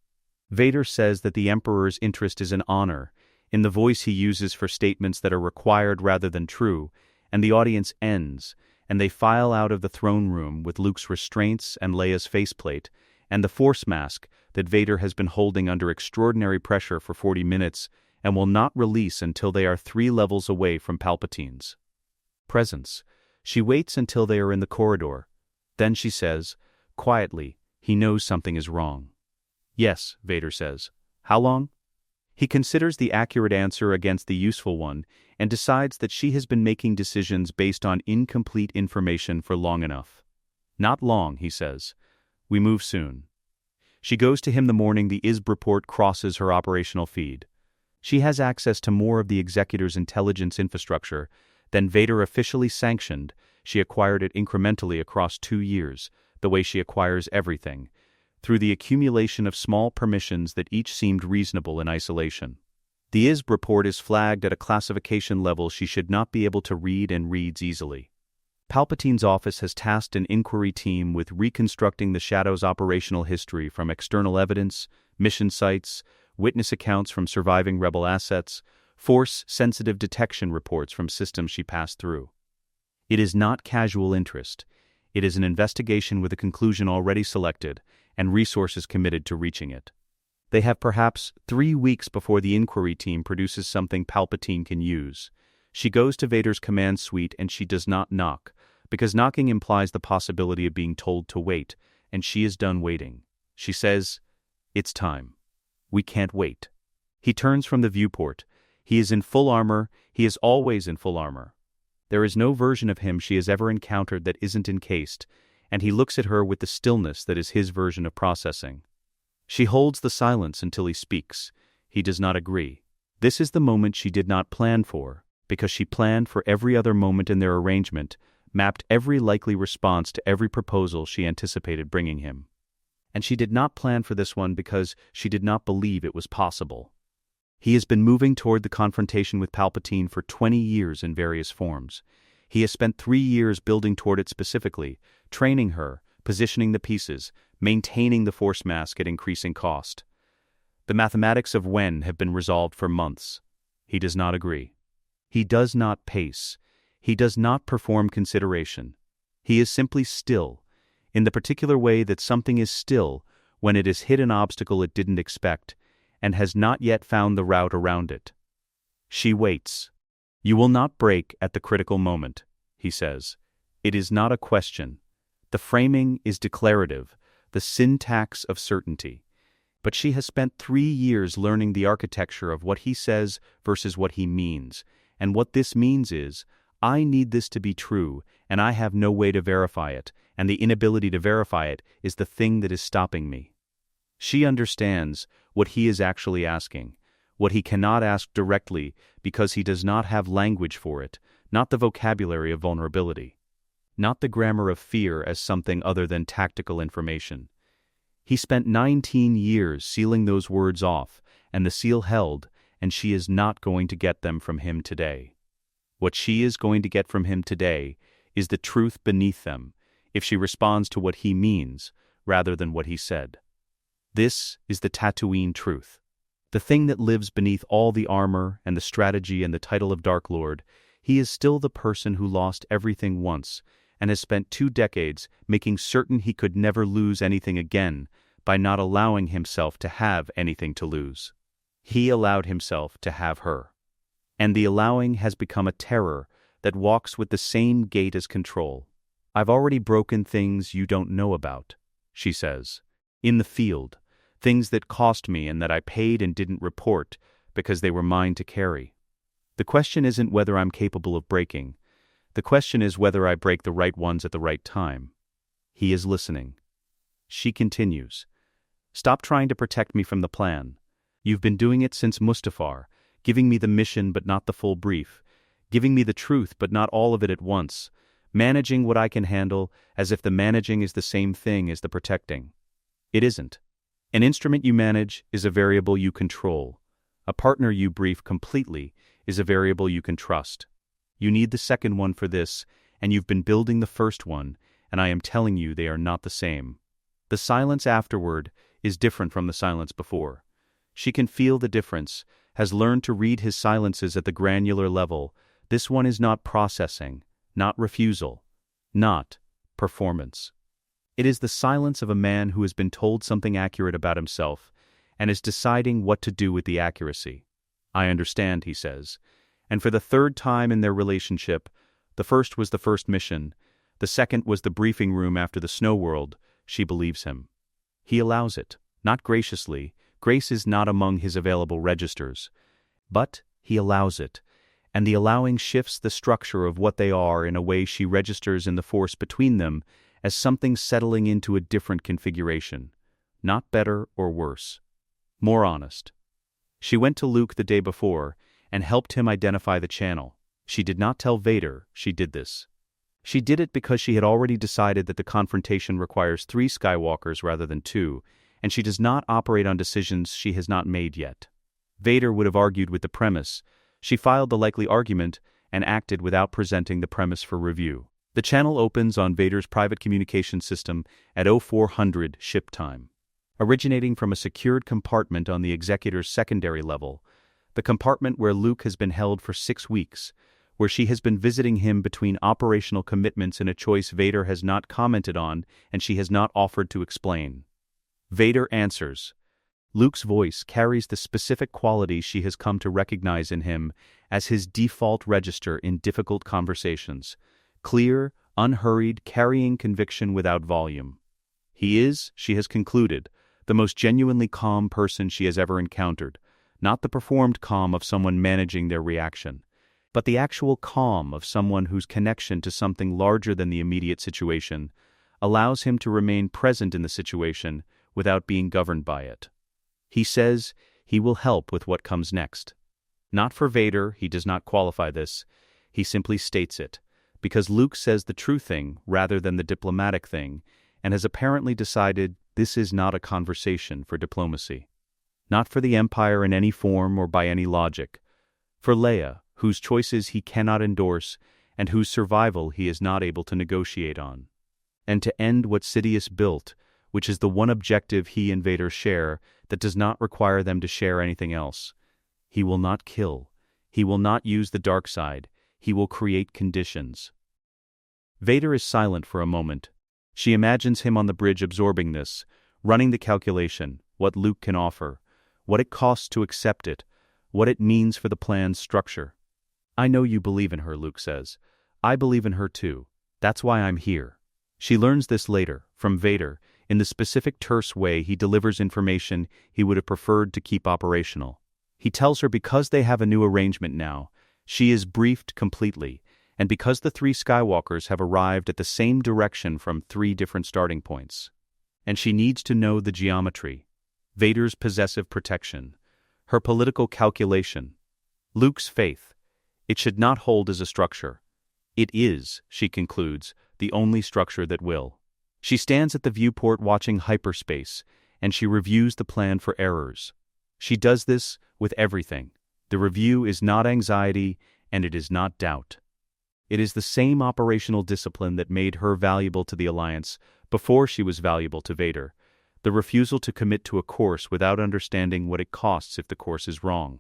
Vader says that the Emperor's interest is an honor, in the voice he uses for statements that are required rather than true, and the audience ends, and they file out of the throne room with Luke's restraints and Leia's faceplate, and the force mask that Vader has been holding under extraordinary pressure for 40 minutes and will not release until they are 3 levels away from Palpatine's presence. She waits until they are in the corridor. Then she says, quietly, he knows something is wrong. "Yes," Vader says. "How long?" He considers the accurate answer against the useful one and decides that she has been making decisions based on incomplete information for long enough. "Not long," he says. "We move soon." She goes to him the morning the ISB report crosses her operational feed. She has access to more of the Executor's intelligence infrastructure than Vader officially sanctioned. She acquired it incrementally across 2 years, the way she acquires everything, through the accumulation of small permissions that each seemed reasonable in isolation. The ISB report is flagged at a classification level she should not be able to read and reads easily. Palpatine's office has tasked an inquiry team with reconstructing the Shadow's operational history from external evidence, mission sites, witness accounts from surviving rebel assets, force-sensitive detection reports from systems she passed through. It is not casual interest. It is an investigation with a conclusion already selected and resources committed to reaching it. They have perhaps 3 weeks before the inquiry team produces something Palpatine can use. She goes to Vader's command suite and she does not knock, because knocking implies the possibility of being told to wait, and she is done waiting. She says, "It's time." We can't wait. He turns from the viewport. He is in full armor. He is always in full armor. There is no version of him she has ever encountered that isn't encased, and he looks at her with the stillness that is his version of processing. She holds the silence until he speaks. He does not agree. This is the moment she did not plan for, because she planned for every other moment in their arrangement, mapped every likely response to every proposal she anticipated bringing him. And she did not plan for this one because she did not believe it was possible. He has been moving toward the confrontation with Palpatine for 20 years in various forms. He has spent 3 years building toward it specifically, training her, positioning the pieces, maintaining the Force mask at increasing cost. The mathematics of when have been resolved for months. He does not agree. He does not pace. He does not perform consideration. He is simply still, in the particular way that something is still when it has hit an obstacle it didn't expect, and has not yet found the route around it. She waits. You will not break at the critical moment, he says. It is not a question. The framing is declarative, the syntax of certainty. But she has spent 3 years learning the architecture of what he says versus what he means, and what this means is, I need this to be true, and I have no way to verify it, and the inability to verify it is the thing that is stopping me. She understands what he is actually asking, what he cannot ask directly because he does not have language for it, not the vocabulary of vulnerability, not the grammar of fear as something other than tactical information. He spent 19 years sealing those words off, and the seal held, and she is not going to get them from him today. What she is going to get from him today is the truth beneath them, if she responds to what he means, rather than what he said. This is the Tatooine truth. The thing that lives beneath all the armor and the strategy and the title of Dark Lord. He is still the person who lost everything once, and has spent 2 decades making certain he could never lose anything again by not allowing himself to have anything to lose. He allowed himself to have her. And the allowing has become a terror that walks with the same gait as control. I've already broken things you don't know about, she says. In the field, things that cost me and that I paid and didn't report because they were mine to carry. The question isn't whether I'm capable of breaking. The question is whether I break the right ones at the right time. He is listening. She continues. Stop trying to protect me from the plan. You've been doing it since Mustafar, giving me the mission but not the full brief, giving me the truth but not all of it at once, managing what I can handle as if the managing is the same thing as the protecting. It isn't. An instrument you manage is a variable you control. A partner you brief completely is a variable you can trust. You need the second one for this, and you've been building the first one, and I am telling you they are not the same. The silence afterward is different from the silence before. She can feel the difference, has learned to read his silences at the granular level. This one is not processing, not refusal, not performance. It is the silence of a man who has been told something accurate about himself and is deciding what to do with the accuracy. I understand, he says. And for the 3rd time in their relationship, the first was the first mission, the second was the briefing room after the snow world, she believes him. He allows it, not graciously. Grace is not among his available registers. But he allows it, and the allowing shifts the structure of what they are in a way she registers in the force between them as something settling into a different configuration, not better or worse, more honest. She went to Luke the day before and helped him identify the channel. She did not tell Vader she did this. She did it because she had already decided that the confrontation requires 3 Skywalkers rather than 2, and she does not operate on decisions she has not made yet. Vader would have argued with the premise. She filed the likely argument and acted without presenting the premise for review. The channel opens on Vader's private communication system at 0400 ship time. Originating from a secured compartment on the Executor's secondary level, the compartment where Luke has been held for 6 weeks, where she has been visiting him between operational commitments in a choice Vader has not commented on and she has not offered to explain. Vader answers. Luke's voice carries the specific quality she has come to recognize in him as his default register in difficult conversations. Clear, unhurried, carrying conviction without volume. He is, she has concluded, the most genuinely calm person she has ever encountered, not the performed calm of someone managing their reaction, but the actual calm of someone whose connection to something larger than the immediate situation allows him to remain present in the situation without being governed by it. He says he will help with what comes next. Not for Vader, he does not qualify this, he simply states it, because Luke says the true thing rather than the diplomatic thing, and has apparently decided this is not a conversation for diplomacy. Not for the Empire in any form or by any logic. For Leia, whose choices he cannot endorse and whose survival he is not able to negotiate on. And to end what Sidious built, which is the one objective he and Vader share that does not require them to share anything else. He will not kill. He will not use the dark side. He will create conditions. Vader is silent for a moment. She imagines him on the bridge absorbing this, running the calculation, what Luke can offer, what it costs to accept it, what it means for the plan's structure. I know you believe in her, Luke says. I believe in her too. That's why I'm here. She learns this later, from Vader, in the specific terse way he delivers information he would have preferred to keep operational. He tells her because they have a new arrangement now, she is briefed completely, and because the 3 Skywalkers have arrived at the same direction from 3 different starting points. And she needs to know the geometry, Vader's possessive protection, her political calculation, Luke's faith. It should not hold as a structure. It is, she concludes, the only structure that will. She stands at the viewport watching hyperspace, and she reviews the plan for errors. She does this with everything. The review is not anxiety, and it is not doubt. It is the same operational discipline that made her valuable to the Alliance before she was valuable to Vader, the refusal to commit to a course without understanding what it costs if the course is wrong.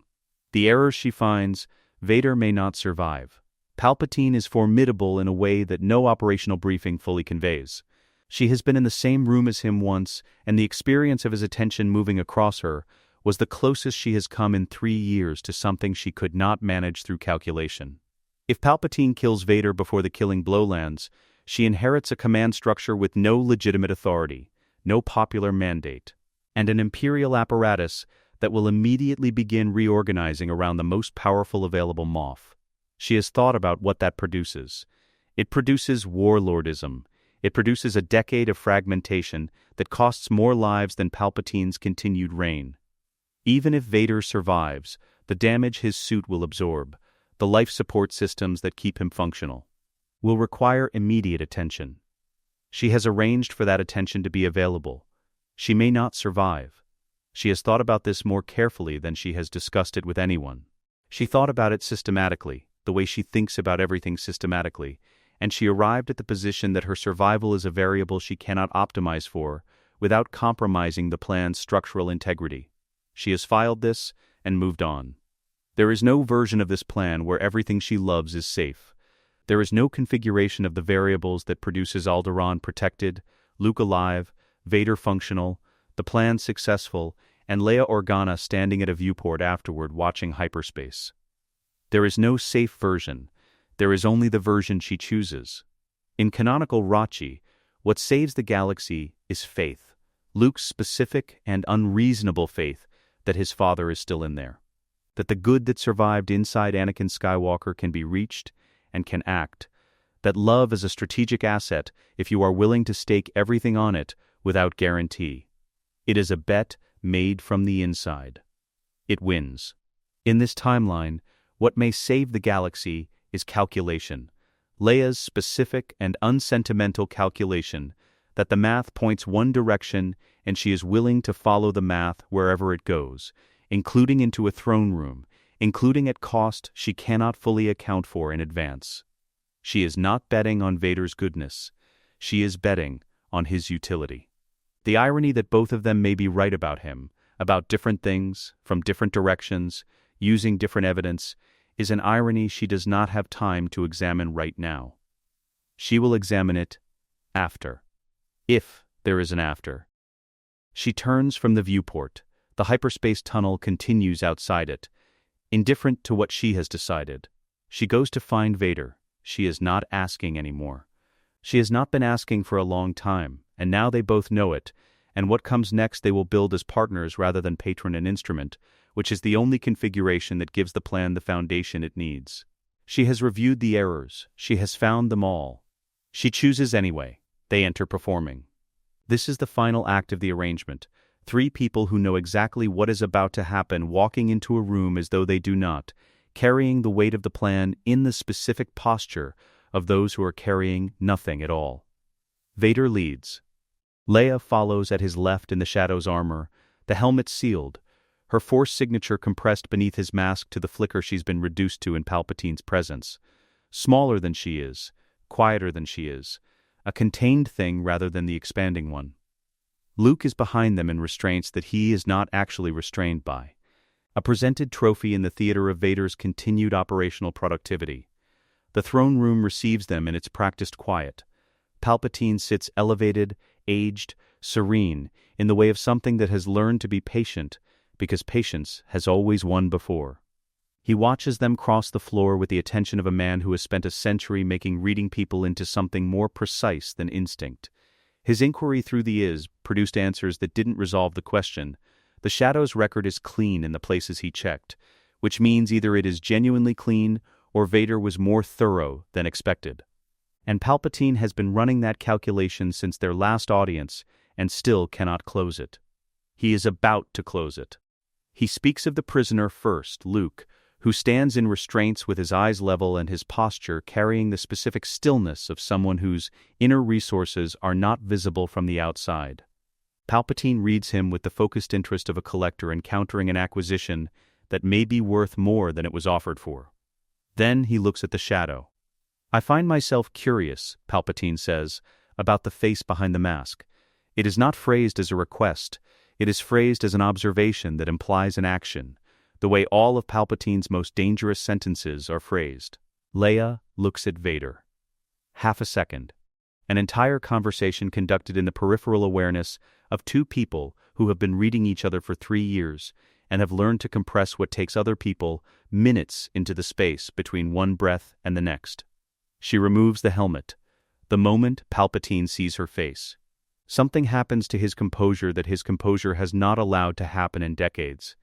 The errors she finds, Vader may not survive. Palpatine is formidable in a way that no operational briefing fully conveys. She has been in the same room as him once, and the experience of his attention moving across her was the closest she has come in 3 years to something she could not manage through calculation. If Palpatine kills Vader before the killing blow lands, she inherits a command structure with no legitimate authority, no popular mandate, and an imperial apparatus that will immediately begin reorganizing around the most powerful available Moff. She has thought about what that produces. It produces warlordism. It produces a decade of fragmentation that costs more lives than Palpatine's continued reign. Even if Vader survives, the damage his suit will absorb, the life support systems that keep him functional, will require immediate attention. She has arranged for that attention to be available. She may not survive. She has thought about this more carefully than she has discussed it with anyone. She thought about it systematically, the way she thinks about everything systematically, and she arrived at the position that her survival is a variable she cannot optimize for without compromising the plan's structural integrity. She has filed this and moved on. There is no version of this plan where everything she loves is safe. There is no configuration of the variables that produces Alderaan protected, Luke alive, Vader functional, the plan successful, and Leia Organa standing at a viewport afterward watching hyperspace. There is no safe version. There is only the version she chooses. In canonical Rachi, what saves the galaxy is faith, Luke's specific and unreasonable faith that his father is still in there, that the good that survived inside Anakin Skywalker can be reached and can act, that love is a strategic asset if you are willing to stake everything on it without guarantee. It is a bet made from the inside. It wins. In this timeline, what may save the galaxy is calculation, Leia's specific and unsentimental calculation that the math points one direction and she is willing to follow the math wherever it goes, including into a throne room, including at cost she cannot fully account for in advance. She is not betting on Vader's goodness. She is betting on his utility. The irony that both of them may be right about him, about different things, from different directions, using different evidence, is an irony she does not have time to examine right now. She will examine it after. If there is an after. She turns from the viewport. The hyperspace tunnel continues outside it. Indifferent to what she has decided. She goes to find Vader. She is not asking anymore. She has not been asking for a long time, and now they both know it, and what comes next they will build as partners rather than patron and instrument, which is the only configuration that gives the plan the foundation it needs. She has reviewed the errors. She has found them all. She chooses anyway. They enter performing. This is the final act of the arrangement. 3 people who know exactly what is about to happen walking into a room as though they do not, carrying the weight of the plan in the specific posture of those who are carrying nothing at all. Vader leads. Leia follows at his left in the Shadow's armor, the helmet sealed, her Force signature compressed beneath his mask to the flicker she's been reduced to in Palpatine's presence. Smaller than she is, quieter than she is, a contained thing rather than the expanding one. Luke is behind them in restraints that he is not actually restrained by. A presented trophy in the theater of Vader's continued operational productivity. The throne room receives them in its practiced quiet. Palpatine sits elevated, aged, serene, in the way of something that has learned to be patient, because patience has always won before. He watches them cross the floor with the attention of a man who has spent a century making reading people into something more precise than instinct. His inquiry through the is produced answers that didn't resolve the question. The Shadow's record is clean in the places he checked, which means either it is genuinely clean or Vader was more thorough than expected. And Palpatine has been running that calculation since their last audience and still cannot close it. He is about to close it. He speaks of the prisoner first, Luke, who stands in restraints with his eyes level and his posture carrying the specific stillness of someone whose inner resources are not visible from the outside. Palpatine reads him with the focused interest of a collector encountering an acquisition that may be worth more than it was offered for. Then he looks at the Shadow. "I find myself curious," Palpatine says, "about the face behind the mask. It is not phrased as a request. It is phrased as an observation that implies an action, the way all of Palpatine's most dangerous sentences are phrased." Leia looks at Vader. Half a second. An entire conversation conducted in the peripheral awareness of 2 people who have been reading each other for 3 years and have learned to compress what takes other people minutes into the space between one breath and the next. She removes the helmet. The moment Palpatine sees her face, something happens to his composure that his composure has not allowed to happen in decades.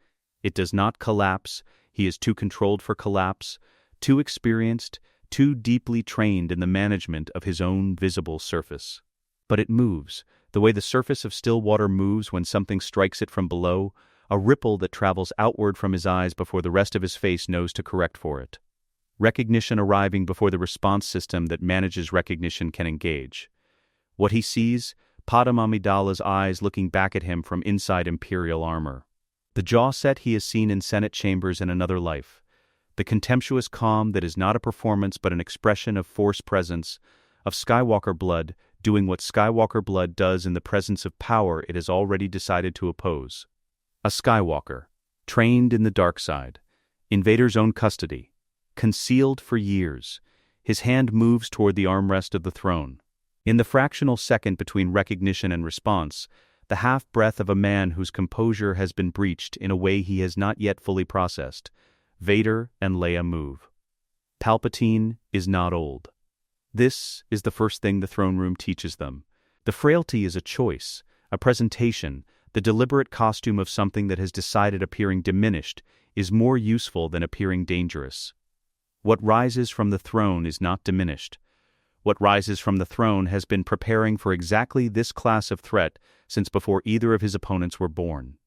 It does not collapse. He is too controlled for collapse, too experienced, too deeply trained in the management of his own visible surface. But it moves, the way the surface of still water moves when something strikes it from below, a ripple that travels outward from his eyes before the rest of his face knows to correct for it. Recognition arriving before the response system that manages recognition can engage. What he sees, Padme Amidala's eyes looking back at him from inside Imperial armor. The jaw set he has seen in Senate chambers in another life. The contemptuous calm that is not a performance but an expression of Force presence, of Skywalker blood doing what Skywalker blood does in the presence of power it has already decided to oppose. A Skywalker, trained in the dark side, in Vader's own custody, concealed for years. His hand moves toward the armrest of the throne. In the fractional second between recognition and response, the half-breath of a man whose composure has been breached in a way he has not yet fully processed, Vader and Leia move. Palpatine is not old. This is the first thing the throne room teaches them. The frailty is a choice, a presentation, the deliberate costume of something that has decided appearing diminished is more useful than appearing dangerous. What rises from the throne is not diminished. What rises from the throne has been preparing for exactly this class of threat since before either of his opponents were born.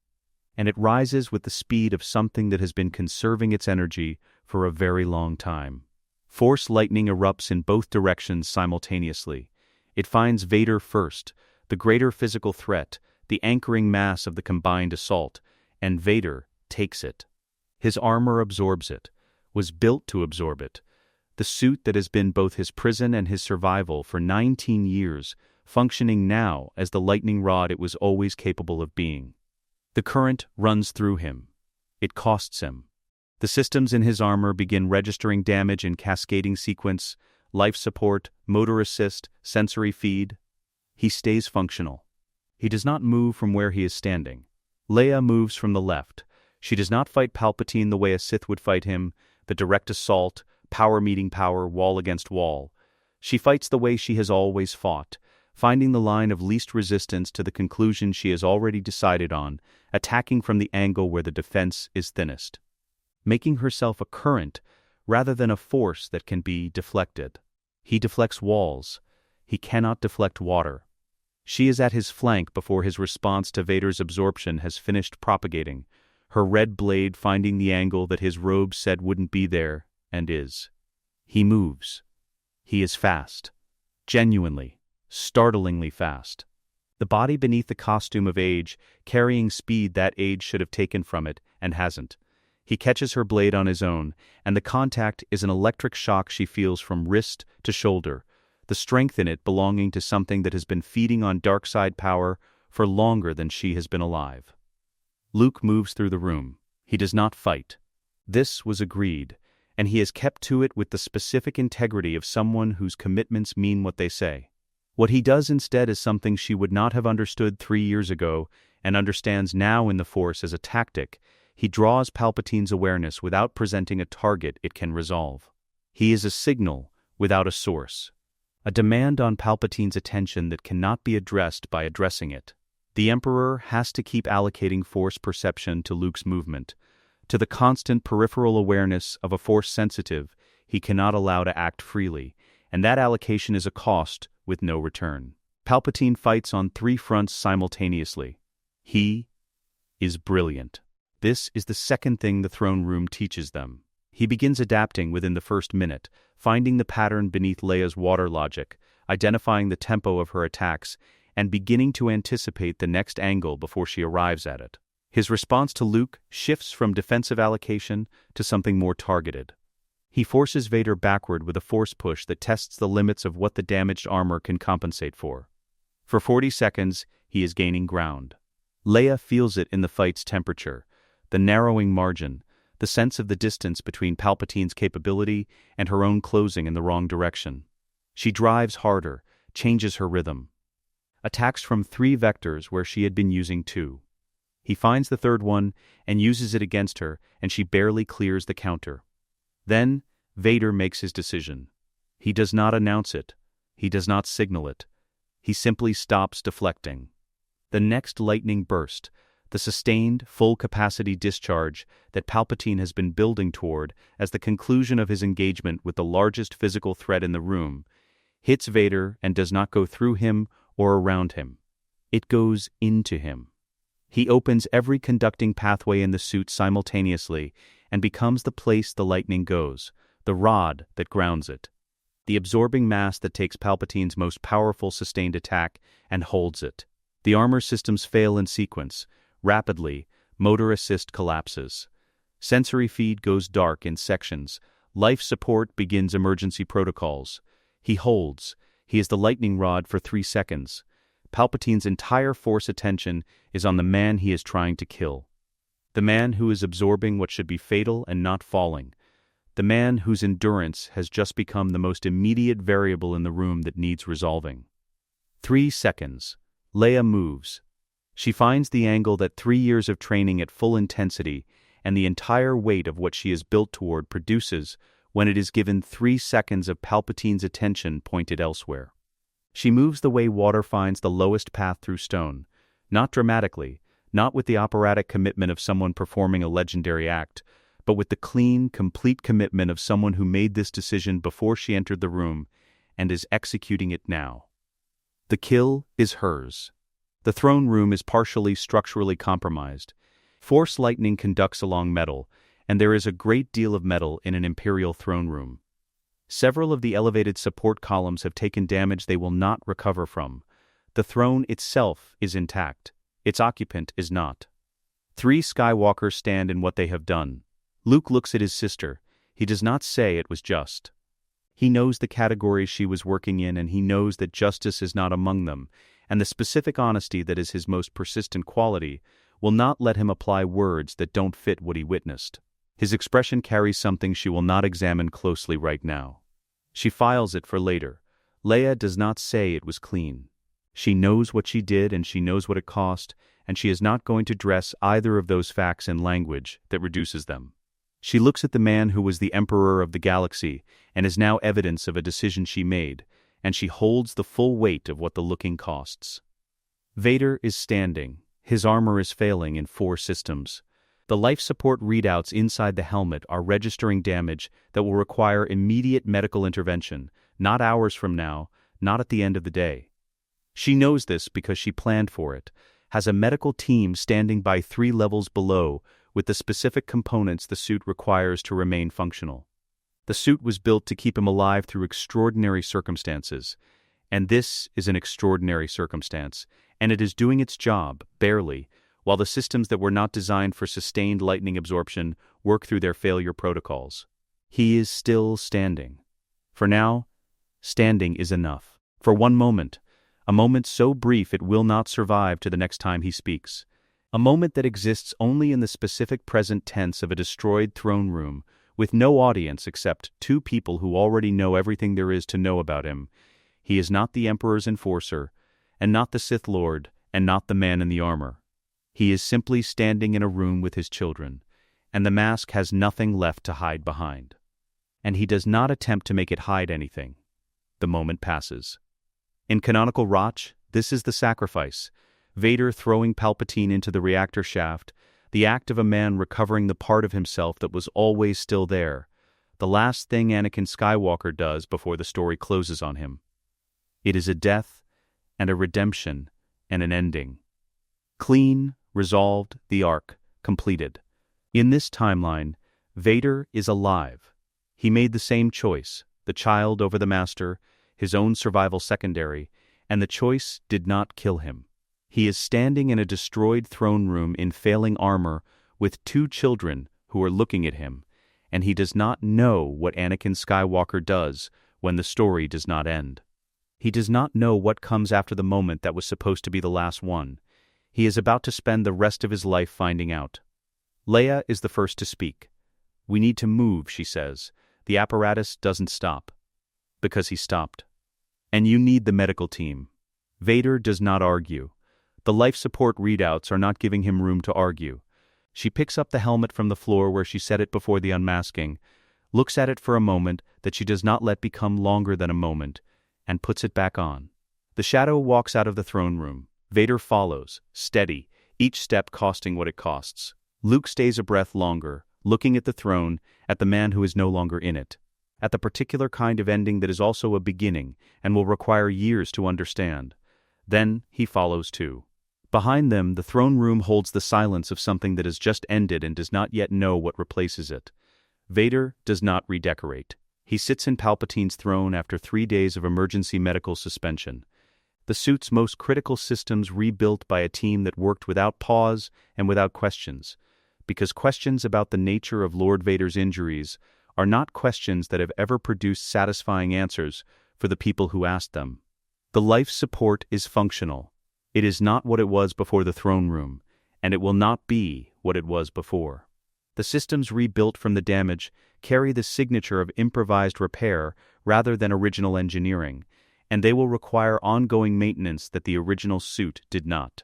And it rises with the speed of something that has been conserving its energy for a very long time. Force lightning erupts in both directions simultaneously. It finds Vader first, the greater physical threat, the anchoring mass of the combined assault, and Vader takes it. His armor absorbs it, was built to absorb it. The suit that has been both his prison and his survival for 19 years, functioning now as the lightning rod it was always capable of being. The current runs through him. It costs him. The systems in his armor begin registering damage in cascading sequence, life support, motor assist, sensory feed. He stays functional. He does not move from where he is standing. Leia moves from the left. She does not fight Palpatine the way a Sith would fight him, the direct assault, power meeting power, wall against wall. She fights the way she has always fought, finding the line of least resistance to the conclusion she has already decided on, attacking from the angle where the defense is thinnest. Making herself a current rather than a force that can be deflected. He deflects walls. He cannot deflect water. She is at his flank before his response to Vader's absorption has finished propagating, her red blade finding the angle that his robe said wouldn't be there, and is. He moves. He is fast. Genuinely, startlingly fast. The body beneath the costume of age, carrying speed that age should have taken from it, and hasn't. He catches her blade on his own, and the contact is an electric shock she feels from wrist to shoulder, the strength in it belonging to something that has been feeding on dark side power for longer than she has been alive. Luke moves through the room. He does not fight. This was agreed, and he has kept to it with the specific integrity of someone whose commitments mean what they say. What he does instead is something she would not have understood 3 years ago and understands now in the Force as a tactic. He draws Palpatine's awareness without presenting a target it can resolve. He is a signal without a source. A demand on Palpatine's attention that cannot be addressed by addressing it. The Emperor has to keep allocating Force perception to Luke's movement, to the constant peripheral awareness of a Force sensitive he cannot allow to act freely, and that allocation is a cost with no return. Palpatine fights on 3 fronts simultaneously. He is brilliant. This is the second thing the throne room teaches them. He begins adapting within the first minute, finding the pattern beneath Leia's water logic, identifying the tempo of her attacks, and beginning to anticipate the next angle before she arrives at it. His response to Luke shifts from defensive allocation to something more targeted. He forces Vader backward with a force push that tests the limits of what the damaged armor can compensate for. For 40 seconds, he is gaining ground. Leia feels it in the fight's temperature, the narrowing margin, the sense of the distance between Palpatine's capability and her own closing in the wrong direction. She drives harder, changes her rhythm. Attacks from 3 vectors where she had been using 2. He finds the third one and uses it against her, and she barely clears the counter. Then, Vader makes his decision. He does not announce it. He does not signal it. He simply stops deflecting. The next lightning burst, the sustained, full-capacity discharge that Palpatine has been building toward as the conclusion of his engagement with the largest physical threat in the room, hits Vader and does not go through him or around him. It goes into him. He opens every conducting pathway in the suit simultaneously and becomes the place the lightning goes, the rod that grounds it, the absorbing mass that takes Palpatine's most powerful sustained attack and holds it. The armor systems fail in sequence. Rapidly, motor assist collapses. Sensory feed goes dark in sections. Life support begins emergency protocols. He holds. He is the lightning rod for 3 seconds. Palpatine's entire Force attention is on the man he is trying to kill. The man who is absorbing what should be fatal and not falling. The man whose endurance has just become the most immediate variable in the room that needs resolving. 3 seconds. Leia moves. She finds the angle that 3 years of training at full intensity and the entire weight of what she is built toward produces when it is given 3 seconds of Palpatine's attention pointed elsewhere. She moves the way water finds the lowest path through stone, not dramatically, not with the operatic commitment of someone performing a legendary act, but with the clean, complete commitment of someone who made this decision before she entered the room and is executing it now. The kill is hers. The throne room is partially structurally compromised. Force lightning conducts along metal, and there is a great deal of metal in an Imperial throne room. Several of the elevated support columns have taken damage they will not recover from. The throne itself is intact. Its occupant is not. 3 Skywalkers stand in what they have done. Luke looks at his sister. He does not say it was just. He knows the categories she was working in, and he knows that justice is not among them, and the specific honesty that is his most persistent quality will not let him apply words that don't fit what he witnessed. His expression carries something she will not examine closely right now. She files it for later. Leia does not say it was clean. She knows what she did and she knows what it cost, and she is not going to dress either of those facts in language that reduces them. She looks at the man who was the Emperor of the galaxy and is now evidence of a decision she made, and she holds the full weight of what the looking costs. Vader is standing. His armor is failing in 4 systems. The life support readouts inside the helmet are registering damage that will require immediate medical intervention, not hours from now, not at the end of the day. She knows this because she planned for it, has a medical team standing by 3 levels below with the specific components the suit requires to remain functional. The suit was built to keep him alive through extraordinary circumstances, and this is an extraordinary circumstance, and it is doing its job, barely, while the systems that were not designed for sustained lightning absorption work through their failure protocols. He is still standing. For now, standing is enough. For one moment, a moment so brief it will not survive to the next time he speaks. A moment that exists only in the specific present tense of a destroyed throne room, with no audience except 2 people who already know everything there is to know about him. He is not the Emperor's enforcer, and not the Sith Lord, and not the man in the armor. He is simply standing in a room with his children, and the mask has nothing left to hide behind. And he does not attempt to make it hide anything. The moment passes. In canonical Rotch, this is the sacrifice. Vader throwing Palpatine into the reactor shaft, the act of a man recovering the part of himself that was always still there, the last thing Anakin Skywalker does before the story closes on him. It is a death, and a redemption, and an ending. Clean, resolved, the arc, completed. In this timeline, Vader is alive. He made the same choice, the child over the master, his own survival secondary, and the choice did not kill him. He is standing in a destroyed throne room in failing armor with 2 children who are looking at him, and he does not know what Anakin Skywalker does when the story does not end. He does not know what comes after the moment that was supposed to be the last one. He is about to spend the rest of his life finding out. Leia is the first to speak. "We need to move," she says. "The apparatus doesn't stop." Because he stopped. "And you need the medical team." Vader does not argue. The life support readouts are not giving him room to argue. She picks up the helmet from the floor where she set it before the unmasking, looks at it for a moment that she does not let become longer than a moment, and puts it back on. The shadow walks out of the throne room. Vader follows, steady, each step costing what it costs. Luke stays a breath longer, looking at the throne, at the man who is no longer in it, at the particular kind of ending that is also a beginning and will require years to understand. Then he follows too. Behind them, the throne room holds the silence of something that has just ended and does not yet know what replaces it. Vader does not redecorate. He sits in Palpatine's throne after 3 days of emergency medical suspension. The suit's most critical systems rebuilt by a team that worked without pause and without questions, because questions about the nature of Lord Vader's injuries are not questions that have ever produced satisfying answers for the people who asked them. The life support is functional. It is not what it was before the throne room, and it will not be what it was before. The systems rebuilt from the damage carry the signature of improvised repair rather than original engineering, and they will require ongoing maintenance that the original suit did not.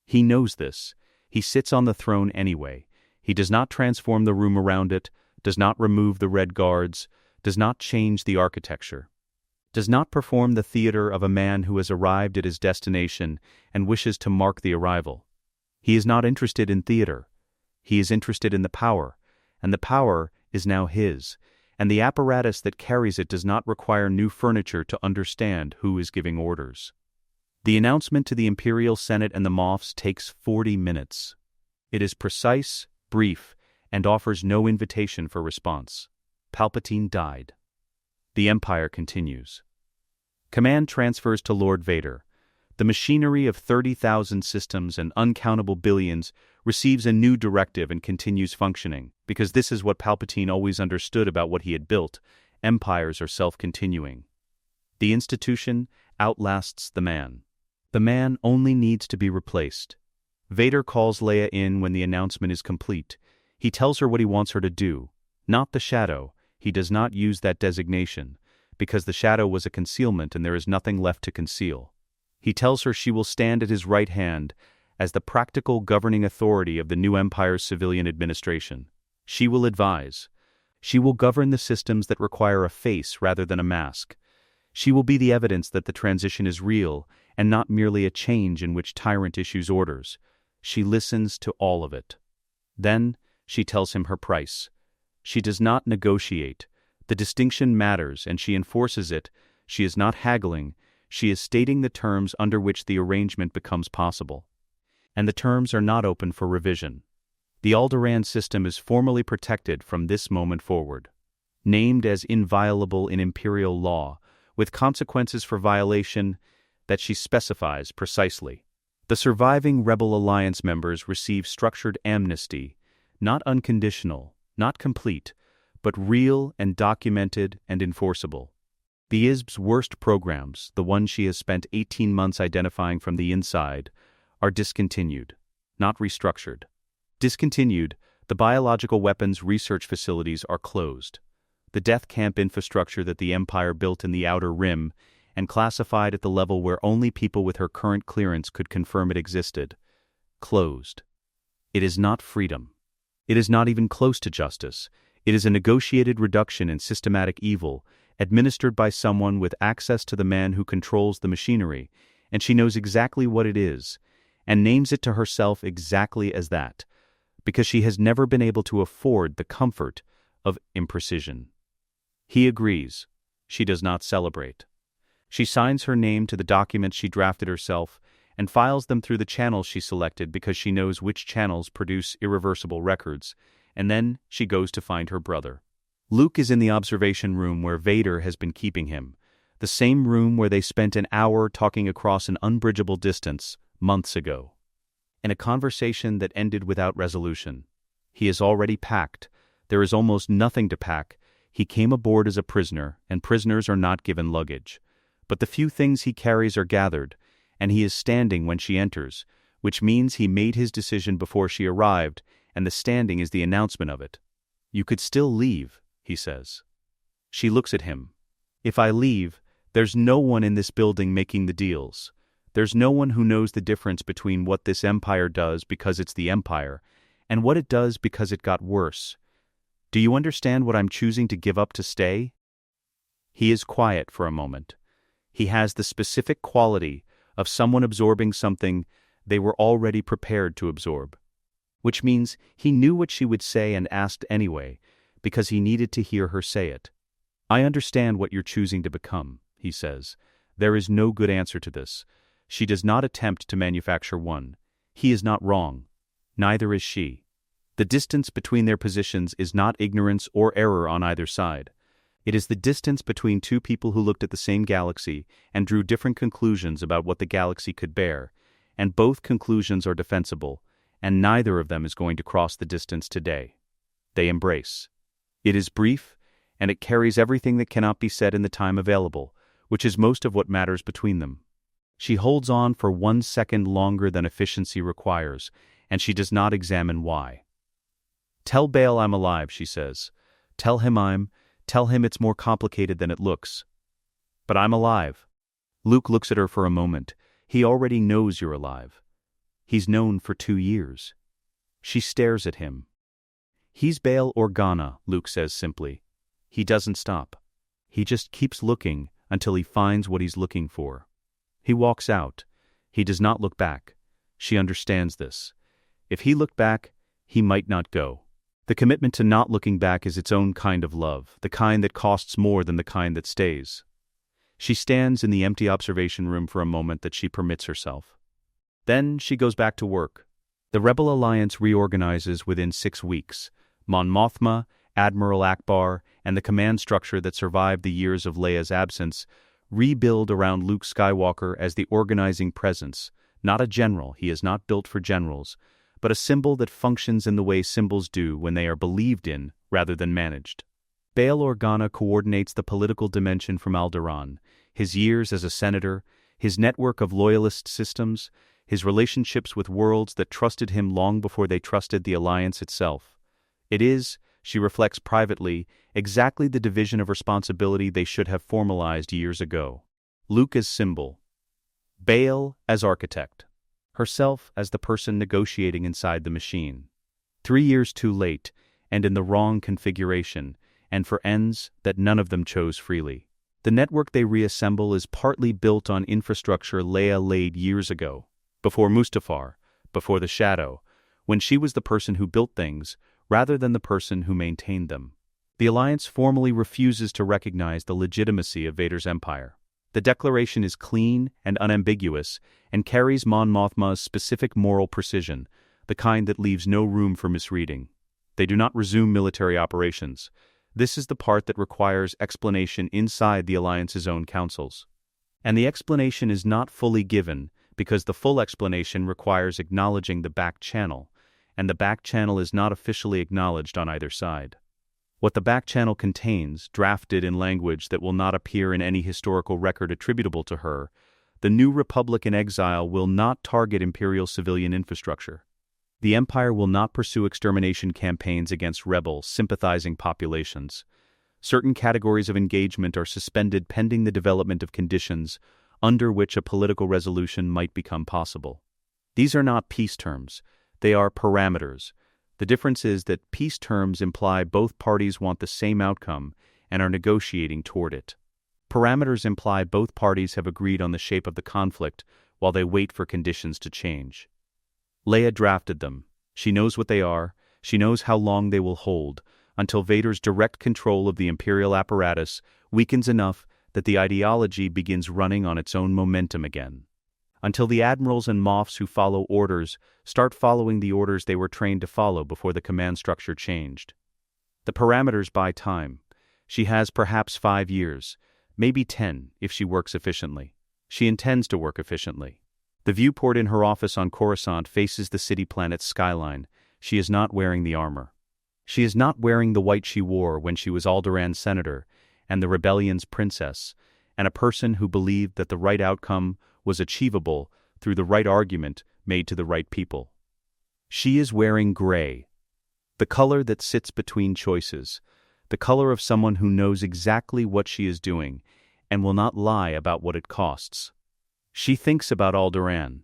He knows this. He sits on the throne anyway. He does not transform the room around it, does not remove the red guards, does not change the architecture, does not perform the theater of a man who has arrived at his destination and wishes to mark the arrival. He is not interested in theater. He is interested in the power, and the power is now his, and the apparatus that carries it does not require new furniture to understand who is giving orders. The announcement to the Imperial Senate and the Moffs takes 40 minutes. It is precise, brief, and offers no invitation for response. Palpatine died. The Empire continues. Command transfers to Lord Vader. The machinery of 30,000 systems and uncountable billions receives a new directive and continues functioning, because this is what Palpatine always understood about what he had built. Empires are self-continuing. The institution outlasts the man. The man only needs to be replaced. Vader calls Leia in when the announcement is complete. He tells her what he wants her to do. Not the shadow. He does not use that designation, because the shadow was a concealment and there is nothing left to conceal. He tells her she will stand at his right hand as the practical governing authority of the new Empire's civilian administration. She will advise. She will govern the systems that require a face rather than a mask. She will be the evidence that the transition is real and not merely a change in which tyrant issues orders. She listens to all of it. Then, she tells him her price. She does not negotiate. The distinction matters, and she enforces it. She is not haggling. She is stating the terms under which the arrangement becomes possible. And the terms are not open for revision. The Alderaan system is formally protected from this moment forward. Named as inviolable in Imperial law, with consequences for violation that she specifies precisely. The surviving Rebel Alliance members receive structured amnesty, not unconditional, not complete, but real and documented and enforceable. The ISB's worst programs, the ones she has spent 18 months identifying from the inside, are discontinued, not restructured. Discontinued, the biological weapons research facilities are closed. The death camp infrastructure that the Empire built in the Outer Rim and classified at the level where only people with her current clearance could confirm it existed, closed. It is not freedom. It is not even close to justice. It is a negotiated reduction in systematic evil, administered by someone with access to the man who controls the machinery, and she knows exactly what it is, and names it to herself exactly as that, because she has never been able to afford the comfort of imprecision. He agrees. She does not celebrate. She signs her name to the documents she drafted herself and files them through the channels she selected because she knows which channels produce irreversible records, and then she goes to find her brother. Luke is in the observation room where Vader has been keeping him, the same room where they spent an hour talking across an unbridgeable distance months ago. In a conversation that ended without resolution. He is already packed. There is almost nothing to pack. He came aboard as a prisoner, and prisoners are not given luggage. But the few things he carries are gathered, and he is standing when she enters, which means he made his decision before she arrived, and the standing is the announcement of it. "You could still leave," he says. She looks at him. "If I leave, there's no one in this building making the deals. There's no one who knows the difference between what this empire does because it's the empire, and what it does because it got worse. Do you understand what I'm choosing to give up to stay?" He is quiet for a moment. He has the specific quality of someone absorbing something they were already prepared to absorb. Which means he knew what she would say and asked anyway, because he needed to hear her say it. "I understand what you're choosing to become," he says. There is no good answer to this. She does not attempt to manufacture one. He is not wrong. Neither is she. The distance between their positions is not ignorance or error on either side. It is the distance between two people who looked at the same galaxy and drew different conclusions about what the galaxy could bear, and both conclusions are defensible, and neither of them is going to cross the distance today. They embrace. It is brief, and it carries everything that cannot be said in the time available, which is most of what matters between them. She holds on for 1 second longer than efficiency requires, and she does not examine why. "Tell Bail I'm alive," she says. Tell him it's more complicated than it looks. "But I'm alive." Luke looks at her for a moment. He already knows you're alive. He's known for 2 years. She stares at him. "He's Bail Organa," Luke says simply. He doesn't stop. He just keeps looking until he finds what he's looking for. He walks out. He does not look back. She understands this. If he looked back, he might not go. The commitment to not looking back is its own kind of love, the kind that costs more than the kind that stays. She stands in the empty observation room for a moment that she permits herself. Then she goes back to work. The Rebel Alliance reorganizes within 6 weeks. Mon Mothma, Admiral Akbar, and the command structure that survived the years of Leia's absence rebuild around Luke Skywalker as the organizing presence, not a general. He is not built for generals, but a symbol that functions in the way symbols do when they are believed in rather than managed. Bail Organa coordinates the political dimension from Alderaan, his years as a senator, his network of loyalist systems, his relationships with worlds that trusted him long before they trusted the Alliance itself. It is, she reflects privately, exactly the division of responsibility they should have formalized years ago. Luke as symbol. Bail as architect. Herself as the person negotiating inside the machine. 3 years too late, and in the wrong configuration, and for ends that none of them chose freely. The network they reassemble is partly built on infrastructure Leia laid years ago, before Mustafar, before the Shadow, when she was the person who built things, rather than the person who maintained them. The Alliance formally refuses to recognize the legitimacy of Vader's empire. The declaration is clean and unambiguous, and carries Mon Mothma's specific moral precision, the kind that leaves no room for misreading. They do not resume military operations. This is the part that requires explanation inside the Alliance's own councils. And the explanation is not fully given, because the full explanation requires acknowledging the back channel, and the back channel is not officially acknowledged on either side. What the back channel contains, drafted in language that will not appear in any historical record attributable to her, the New Republic in exile will not target Imperial civilian infrastructure. The Empire will not pursue extermination campaigns against rebel, sympathizing populations. Certain categories of engagement are suspended pending the development of conditions under which a political resolution might become possible. These are not peace terms, they are parameters. The difference is that peace terms imply both parties want the same outcome and are negotiating toward it. Parameters imply both parties have agreed on the shape of the conflict while they wait for conditions to change. Leia drafted them. She knows what they are, she knows how long they will hold, until Vader's direct control of the Imperial apparatus weakens enough that the ideology begins running on its own momentum again. Until the admirals and Moffs who follow orders start following the orders they were trained to follow before the command structure changed. The parameters buy time. She has perhaps 5 years, maybe 10 if she works efficiently. She intends to work efficiently. The viewport in her office on Coruscant faces the city planet's skyline. She is not wearing the armor. She is not wearing the white she wore when she was Alderaan's senator and the rebellion's princess, and a person who believed that the right outcome was achievable through the right argument made to the right people. She is wearing gray, the color that sits between choices, the color of someone who knows exactly what she is doing and will not lie about what it costs. She thinks about Alderaan.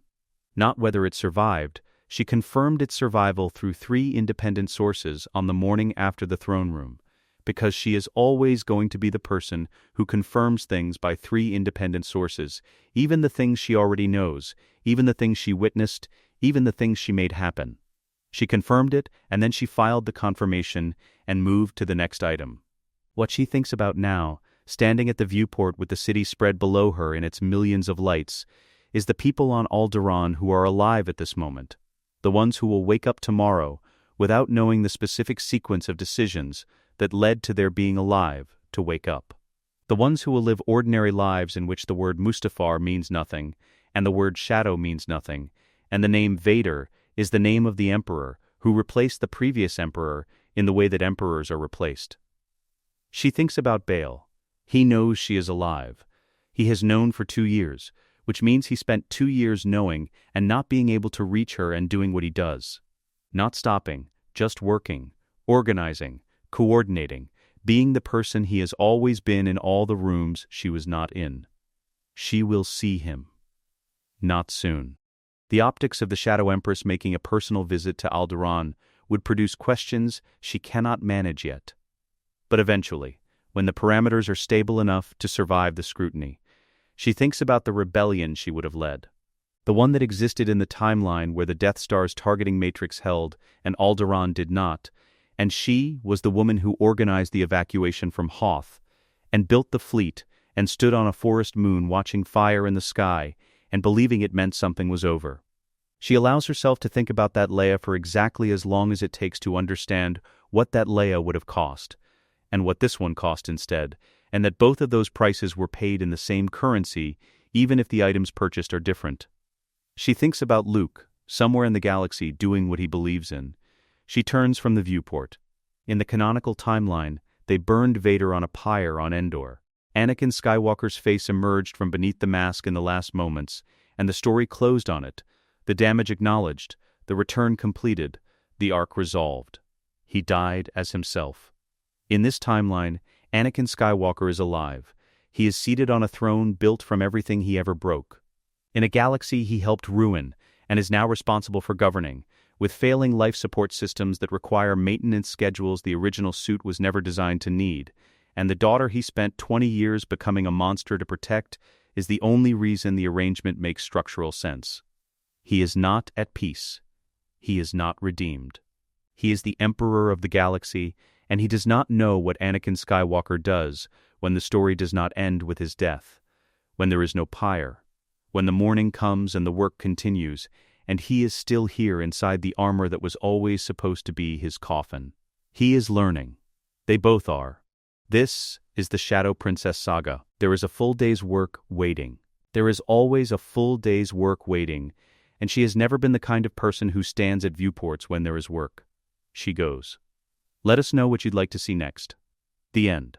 Not whether it survived, she confirmed its survival through 3 independent sources on the morning after the throne room, because she is always going to be the person who confirms things by 3 independent sources, even the things she already knows, even the things she witnessed, even the things she made happen. She confirmed it, and then she filed the confirmation and moved to the next item. What she thinks about now, standing at the viewport with the city spread below her in its millions of lights, is the people on Alderaan who are alive at this moment, the ones who will wake up tomorrow without knowing the specific sequence of decisions that led to their being alive to wake up. The ones who will live ordinary lives in which the word Mustafar means nothing, and the word Shadow means nothing, and the name Vader is the name of the Emperor who replaced the previous Emperor in the way that Emperors are replaced. She thinks about Bail. He knows she is alive. He has known for 2 years, which means he spent 2 years knowing and not being able to reach her and doing what he does. Not stopping, just working, organizing, coordinating, being the person he has always been in all the rooms she was not in. She will see him. Not soon. The optics of the Shadow Empress making a personal visit to Alderaan would produce questions she cannot manage yet. But eventually, when the parameters are stable enough to survive the scrutiny, she thinks about the rebellion she would have led. The one that existed in the timeline where the Death Star's targeting matrix held and Alderaan did not, and she was the woman who organized the evacuation from Hoth, and built the fleet, and stood on a forest moon watching fire in the sky, and believing it meant something was over. She allows herself to think about that Leia for exactly as long as it takes to understand what that Leia would have cost, and what this one cost instead, and that both of those prices were paid in the same currency, even if the items purchased are different. She thinks about Luke, somewhere in the galaxy doing what he believes in. She turns from the viewport. In the canonical timeline, they burned Vader on a pyre on Endor. Anakin Skywalker's face emerged from beneath the mask in the last moments, and the story closed on it, the damage acknowledged, the return completed, the arc resolved. He died as himself. In this timeline, Anakin Skywalker is alive. He is seated on a throne built from everything he ever broke. In a galaxy he helped ruin, and is now responsible for governing, with failing life support systems that require maintenance schedules the original suit was never designed to need, and the daughter he spent 20 years becoming a monster to protect is the only reason the arrangement makes structural sense. He is not at peace. He is not redeemed. He is the Emperor of the galaxy, and he does not know what Anakin Skywalker does when the story does not end with his death, when there is no pyre, when the morning comes and the work continues, and he is still here inside the armor that was always supposed to be his coffin. He is learning. They both are. This is the Shadow Princess saga. There is a full day's work waiting. There is always a full day's work waiting, and she has never been the kind of person who stands at viewports when there is work. She goes. Let us know what you'd like to see next. The end.